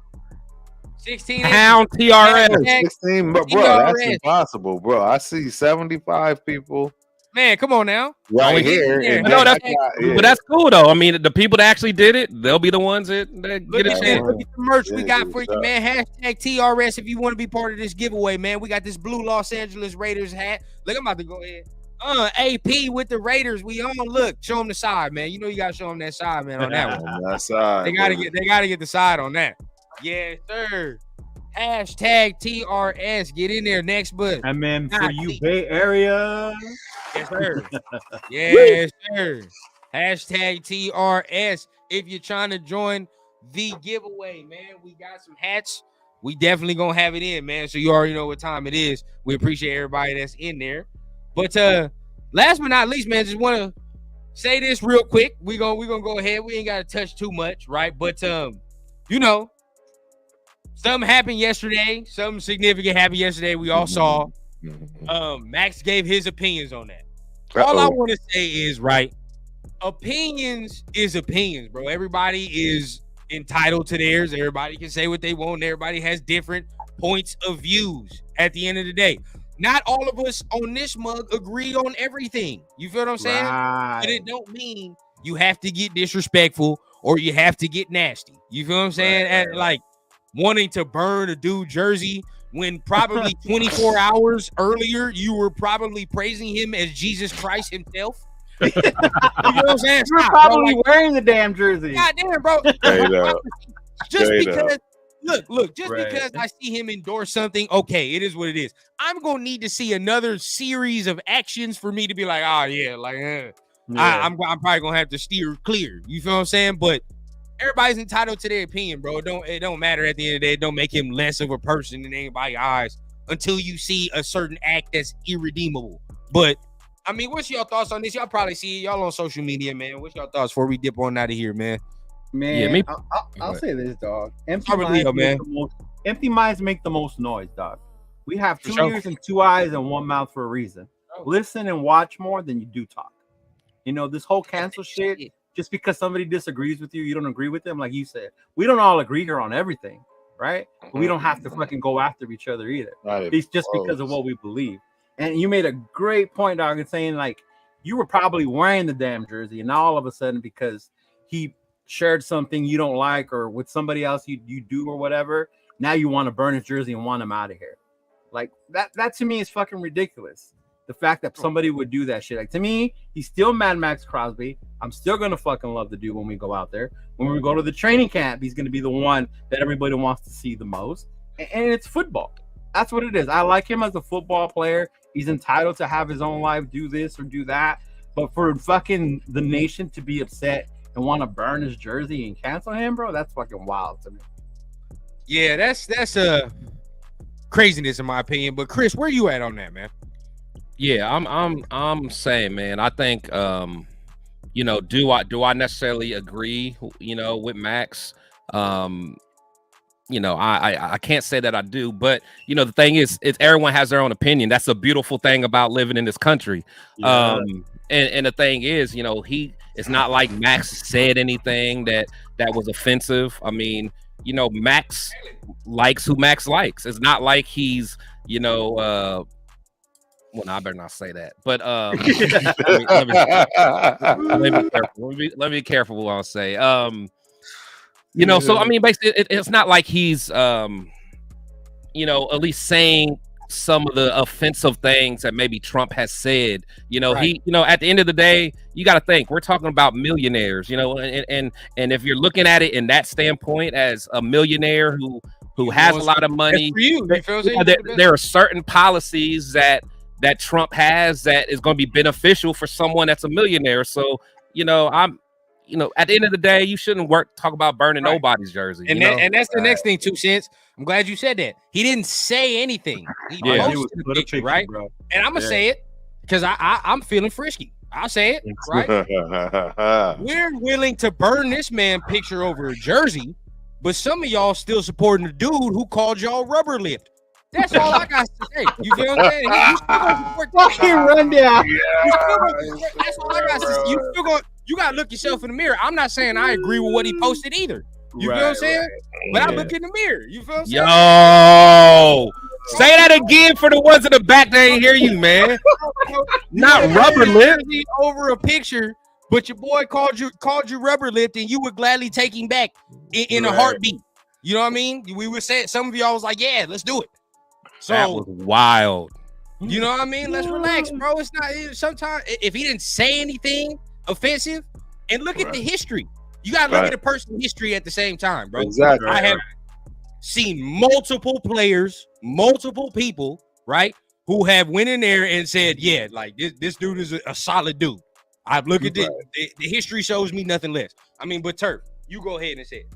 16 pound TRS. 16, bro, that's impossible, bro. I see 75 people. Man, come on now. Right here. But that's cool though. I mean, the people that actually did it, they'll be the ones that get it. Look at the merch we got for you, man. Hashtag TRS if you want to be part of this giveaway, man. We got this blue Los Angeles Raiders hat. Look, I'm about to go ahead. AP with the Raiders. We on. Look, show them the side, man. You know you gotta show them that side, man. On that one, that side. They gotta get the side on that. Yes, sir. Hashtag TRS. Get in there next, but and then for you Bay Area. Yes, sir. Yes, sir. Hashtag TRS. If you're trying to join the giveaway, man, we got some hats. We definitely gonna have it in, man. So you already know what time it is. We appreciate everybody that's in there. But last but not least, man, just want to say this real quick. We gonna go ahead. We ain't gotta touch too much, right? But something happened yesterday. Something significant happened yesterday. We all saw. Max gave his opinions on that. All I want to say is, right, opinions is opinions, bro. Everybody is entitled to theirs. Everybody can say what they want. Everybody has different points of views at the end of the day. Not all of us on this mug agree on everything. You feel what I'm saying? Right. But it don't mean you have to get disrespectful or you have to get nasty. You feel what I'm saying? Right. Like wanting to burn a dude jersey when probably 24 hours earlier you were probably praising him as Jesus Christ himself. You know what I'm saying? You're probably wearing the damn jersey. God damn, bro. Just because. Look, just because I see him endorse something, okay, it is what it is. I'm going to need to see another series of actions for me to be like, I'm probably going to have to steer clear. You feel what I'm saying? But everybody's entitled to their opinion, bro. It don't matter at the end of the day. It don't make him less of a person in anybody's eyes until you see a certain act that's irredeemable. But, I mean, what's your thoughts on this? Y'all probably see it. Y'all on social media, man. What's your thoughts before we dip on out of here, man? Man, yeah, I'll say this, dog. Empty minds make the most noise, dog. We have 2 ears and 2 eyes and 1 mouth for a reason. Listen and watch more than you do talk. You know, this whole cancel shit, just because somebody disagrees with you, you don't agree with them, like you said. We don't all agree here on everything, right? But we don't have to fucking go after each other either. It's just because of what we believe. And you made a great point, dog, in saying, like, you were probably wearing the damn jersey, and now all of a sudden, because he shared something you don't like or with somebody else you do or whatever, now you want to burn his jersey and want him out of here. Like that to me is fucking ridiculous. The fact that somebody would do that shit. Like, to me, he's still Mad Max Crosby. I'm still gonna fucking love the dude when we go out there. When we go to the training camp, he's gonna be the one that everybody wants to see the most. And it's football. That's what it is. I like him as a football player. He's entitled to have his own life, do this or do that. But for fucking the nation to be upset and want to burn his jersey and cancel him, bro, that's fucking wild to me. Yeah, that's craziness in my opinion. But Chris, where you at on that, man? Yeah, I'm saying, man, I think do I necessarily agree, with Max? I can't say that I do, but the thing is everyone has their own opinion. That's a beautiful thing about living in this country. Yeah. And the thing is, it's not like Max said anything that was offensive. I mean, Max likes who Max likes. It's not like he's, Well, no, I better not say that. But let me be careful what I'll say. You know, so I mean, basically, it's not like he's, you know, at least saying some of the offensive things that maybe Trump has said. You know, Right. you know, at the end of the day, you got to think we're talking about millionaires. You know, and if you're looking at it in that standpoint as a millionaire who has a lot of money, for you. You feel what I'm saying? there are certain policies that Trump has that is going to be beneficial for someone that's a millionaire. So, you know, at the end of the day, you shouldn't talk about burning nobody's jersey. And that's the next thing, 2 cents. I'm glad you said that. He didn't say anything. He posted a picture, right? Bro. And I'm gonna say it because I'm feeling frisky. I'll say it, right? We're willing to burn this man picture over a jersey, but some of y'all still supporting the dude who called y'all rubber lipped. That's all I got to say. You feel what I'm saying? You still gonna support fucking rundown. That's all I got to say. You gotta look yourself in the mirror. I'm not saying I agree with what he posted either. You feel what I'm saying? But I look in the mirror. You feel what I'm saying? Yo, say that again for the ones in the back that ain't hear you, man. Not rubber lip over a picture, but your boy called you rubber lipped, and you would gladly take him back in a heartbeat. You know what I mean? We were saying some of y'all was like, "Yeah, let's do it." So that was wild. You know what I mean? Let's relax, bro. It's not sometimes if he didn't say anything offensive, and look at the history. You gotta look at the person's history at the same time, bro. Exactly. I have seen multiple players, multiple people, right, who have went in there and said, "Yeah, like this dude is a solid dude." I've looked at the history shows me nothing less. I mean, but Turf, you go ahead and say it.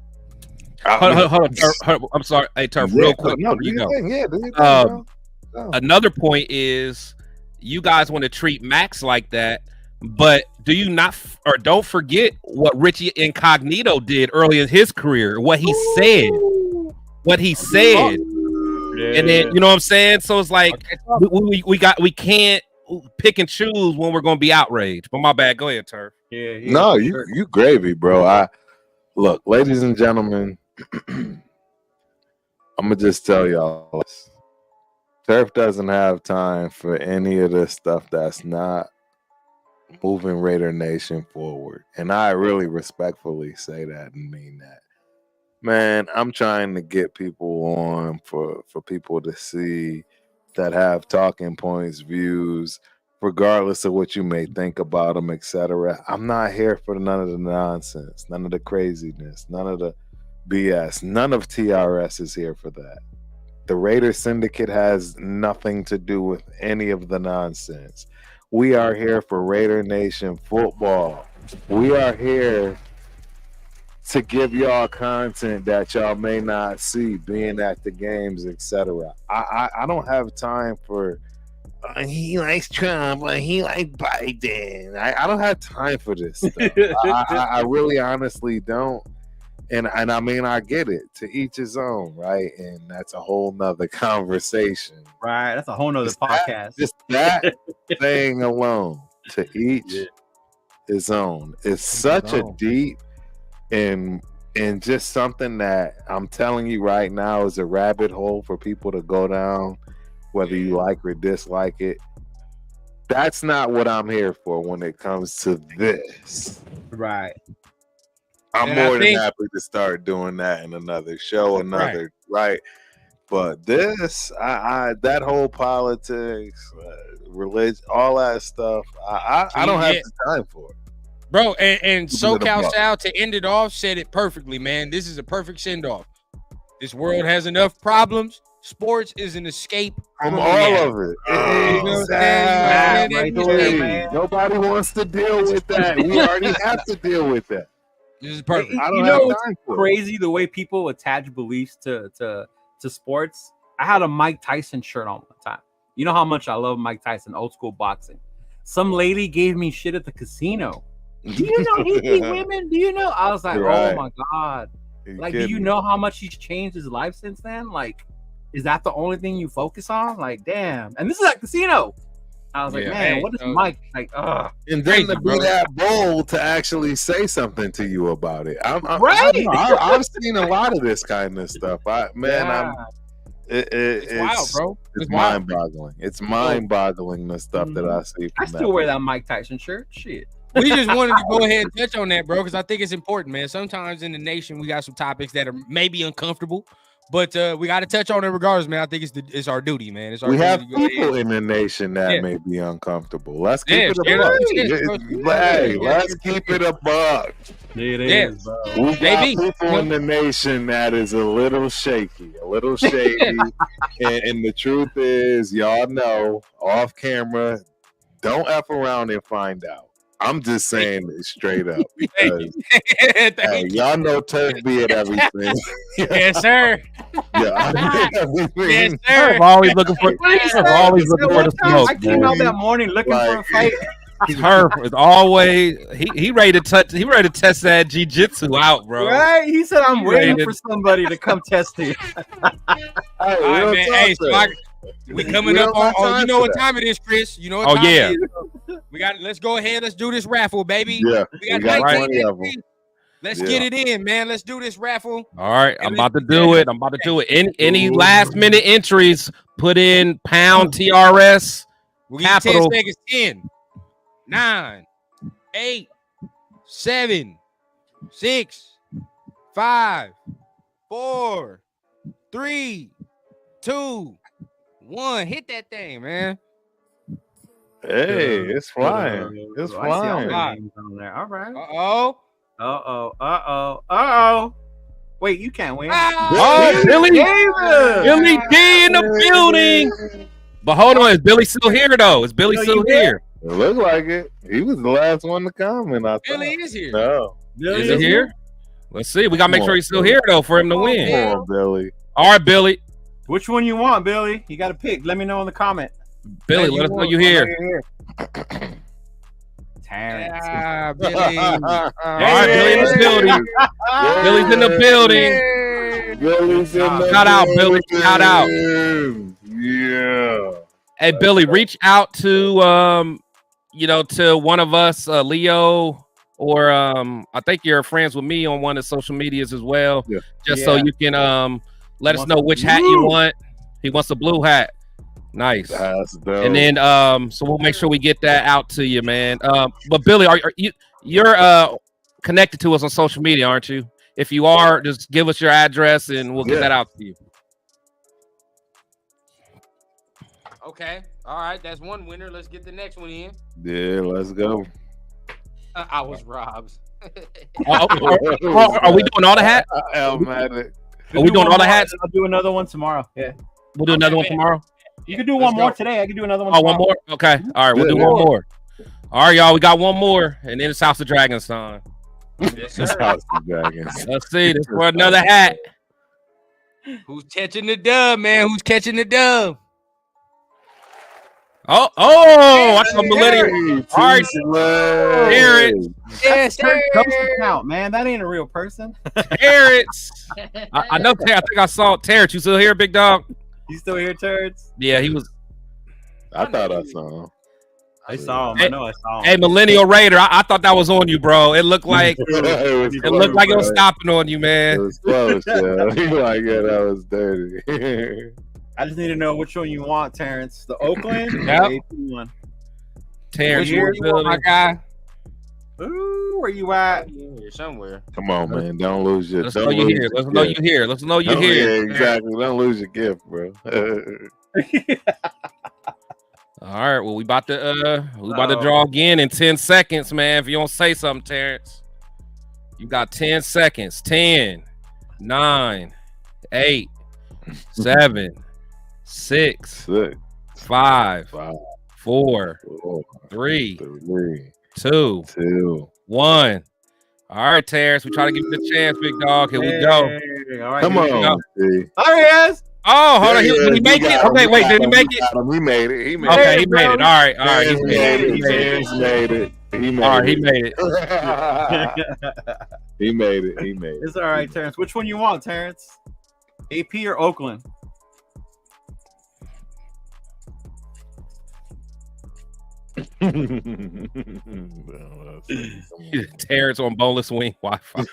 Hold on, Turf, I'm sorry. Hey, Turf, real quick. Another point is you guys want to treat Max like that, but do you not or don't forget what Richie Incognito did early in his career, what he said. And then, you know what I'm saying? So it's like we can't pick and choose when we're going to be outraged. But my bad. Go ahead, Turf. Yeah. No, you gravy, bro. Look, ladies and gentlemen, I'm gonna just tell y'all this. Turf doesn't have time for any of this stuff that's not moving Raider Nation forward. And I really respectfully say that and mean that. Man, I'm trying to get people on for people to see that have talking points, views, regardless of what you may think about them, etc. I'm not here for none of the nonsense, none of the craziness, none of the BS. None of TRS is here for that. The Raider Syndicate has nothing to do with any of the nonsense. We are here for Raider Nation football. We are here to give y'all content that y'all may not see being at the games, etc. I don't have time for he likes Trump, he likes Biden. I don't have time for this stuff. I really honestly don't. And I mean, I get it. To each his own, right? And that's a whole nother conversation. Right. That's a whole nother podcast. Just that thing alone, to each his own. It's such a deep and just something that I'm telling you right now is a rabbit hole for people to go down, whether you like or dislike it. That's not what I'm here for when it comes to this. Right. I'm more than happy to start doing that in another show, right? But this, that whole politics, religion, all that stuff, I don't have the time for it. Bro, and SoCal Sal, to end it off, said it perfectly, man. This is a perfect send-off. This world has enough problems. Sports is an escape from all of it. Nobody wants to deal with that. We already have to deal with that. This is perfect. I don't know what's crazy the way people attach beliefs to sports. I had a Mike Tyson shirt on one time. You know how much I love Mike Tyson, old school boxing. Some lady gave me shit at the casino. Do you know he beat women? Do you know? I was like, oh my God. Like, do you know how much he's changed his life since then? Like, is that the only thing you focus on? Like, damn. And this is at casino. I was like, man, what is Mike? Like, and then to be that bold to actually say something to you about it. I've seen a lot of this kind of stuff. It's wild, bro. It's wild. mind-boggling. It's mind-boggling the stuff that I see. I still wear that Mike Tyson shirt. Shit. We just wanted to go ahead and touch on that, bro, because I think it's important, man. Sometimes in the nation, we got some topics that are maybe uncomfortable, but we got to touch on it regardless, man. I think it's our duty, man. It's our we duty have to go people ahead. in the nation that may be uncomfortable. Let's keep it a yeah, buck. yeah, Let's keep it a buck. It is, bro. We got people in the nation that is a little shaky, and the truth is, y'all know, off camera, don't F around and find out. I'm just saying it straight up because y'all know Turk be at everything. Yes, sir. Yes, sir. I'm always looking for the smoke. I came out that morning looking for a fight. Turf is always he ready to touch. He ready to test that jiu-jitsu out, bro. Right? He said, "I'm waiting for somebody to come test it." All right, man. Hey, we coming up on. Oh, you know what time it is, Chris? You know what time it is. We got. Let's go ahead. Let's do this raffle, baby. Yeah, we got 20 of them. Let's get it in, man. Let's do this raffle. All right, I'm about to do it. Any last minute entries? Put in pound TRS. We'll give you 10 seconds. 10, 9, 8, 7, 6, 5, 4, 3, 2, 1. Hit that thing, man. Hey, it's flying. It's flying. All right. Uh-oh. Wait, you can't win. Oh, Billy D in the building. But hold on, is Billy still here though? Is Billy still here? It looks like it. He was the last one to comment. Billy is here. No. Is he here? Let's see. We gotta make sure he's still here though for him to win. Come on, Billy. All right, Billy. Which one you want, Billy? You got to pick. Let me know in the comment. Billy, let us know you here. Terrence. Billy. All right, Billy in the building. Billy's in the building. Billy's in the Shout out, Billy. Shout out. Yeah. Hey, Billy, reach out to to one of us, Leo, or I think you're friends with me on one of the social medias as well. Yeah. Just so you can let us know which hat you want. He wants a blue hat. Nice. That's dope. And then so we'll make sure we get that out to you, man. But Billy, you're connected to us on social media, aren't you? If you are, just give us your address and we'll get that out to you. Okay. All right. That's one winner. Let's get the next one in. Yeah, let's go. I was robbed. Are we doing all the hats? Are we doing all the hats? I'll do another one tomorrow. Yeah. We'll do another one tomorrow. You can do one more today. I can do another one. Oh, one more? Okay. All right. We'll do one more. All right, y'all. We got one more. And then it's House of Dragons time. Yes, sir. House of Dragons. Let's see. This for another hat. Who's catching the dub, man? Who's catching the dub? Oh, I saw Millennium. All right, Terrence. Yes, sir. Count, man. That ain't a real person. Terrence. I know. I think I saw Terrence. You still here, big dog? You still here, Terrence? Yeah, he was. I thought I saw him. I saw him. I know I saw him. Hey, Millennial Raider. I thought that was on you, bro. It looked like it looked like it was stopping on you, man. It was close, yeah. Like, yeah, that was dirty. I just need to know which one you want, Terrence. The Oakland or Yep. the AP one? Terrence, Where you want, my guy? Ooh, where you at? Here somewhere. Come on, man. Don't lose your. Let's know you here. Let's know you here. Let's know you here. Yeah, exactly. Don't lose your gift, bro. All right. Well, we about to draw again in 10 seconds, man. If you don't say something, Terrence, you got 10 seconds. 10, 9, 8, 7, 6, 5, 4, 3, 2, 1. All right, Terrence. We try to give you the chance, big dog. Here we go. All right, come on. There he is. Oh, hold on. Did he make it? Okay, wait. Did he make it? He made it. Okay, he made it. All right. He made it. He made it. It's all right, Terrence. Which one you want, Terrence? AP or Oakland? Terrence on boneless wing Wi-Fi.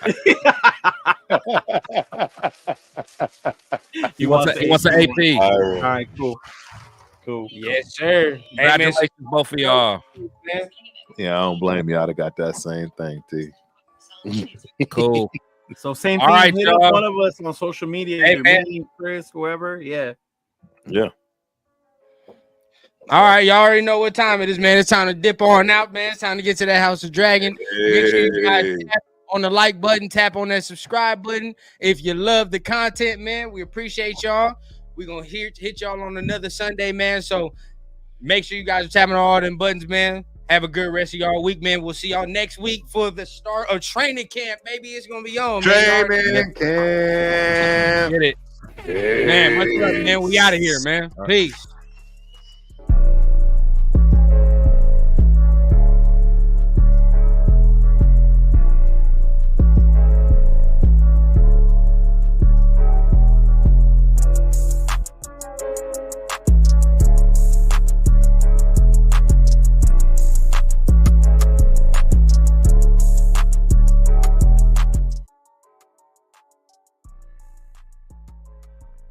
He wants an AP. All right, cool. Yes, sir. Hey, man, Congratulations, both of y'all. man. Yeah, I don't blame y'all. I got that same thing, T. Cool. So same All thing. right, Hit up y'all. one of us on social media. Hey, either man. me, Chris, whoever. Yeah. Yeah. All right, y'all already know what time it is, man. It's time to dip on out, man. It's time to get to that House of Dragon. Make sure you guys Hey. tap on the like button, tap on that subscribe button. If you love the content, man, we appreciate y'all. We're gonna hit y'all on another Sunday, man. So make sure you guys are tapping on all them buttons, man. Have a good rest of y'all week, man. We'll see y'all next week for the start of training camp. Baby, it's gonna be on, man. Training camp. Get it. Man, much love, man. We out of here, man. Peace.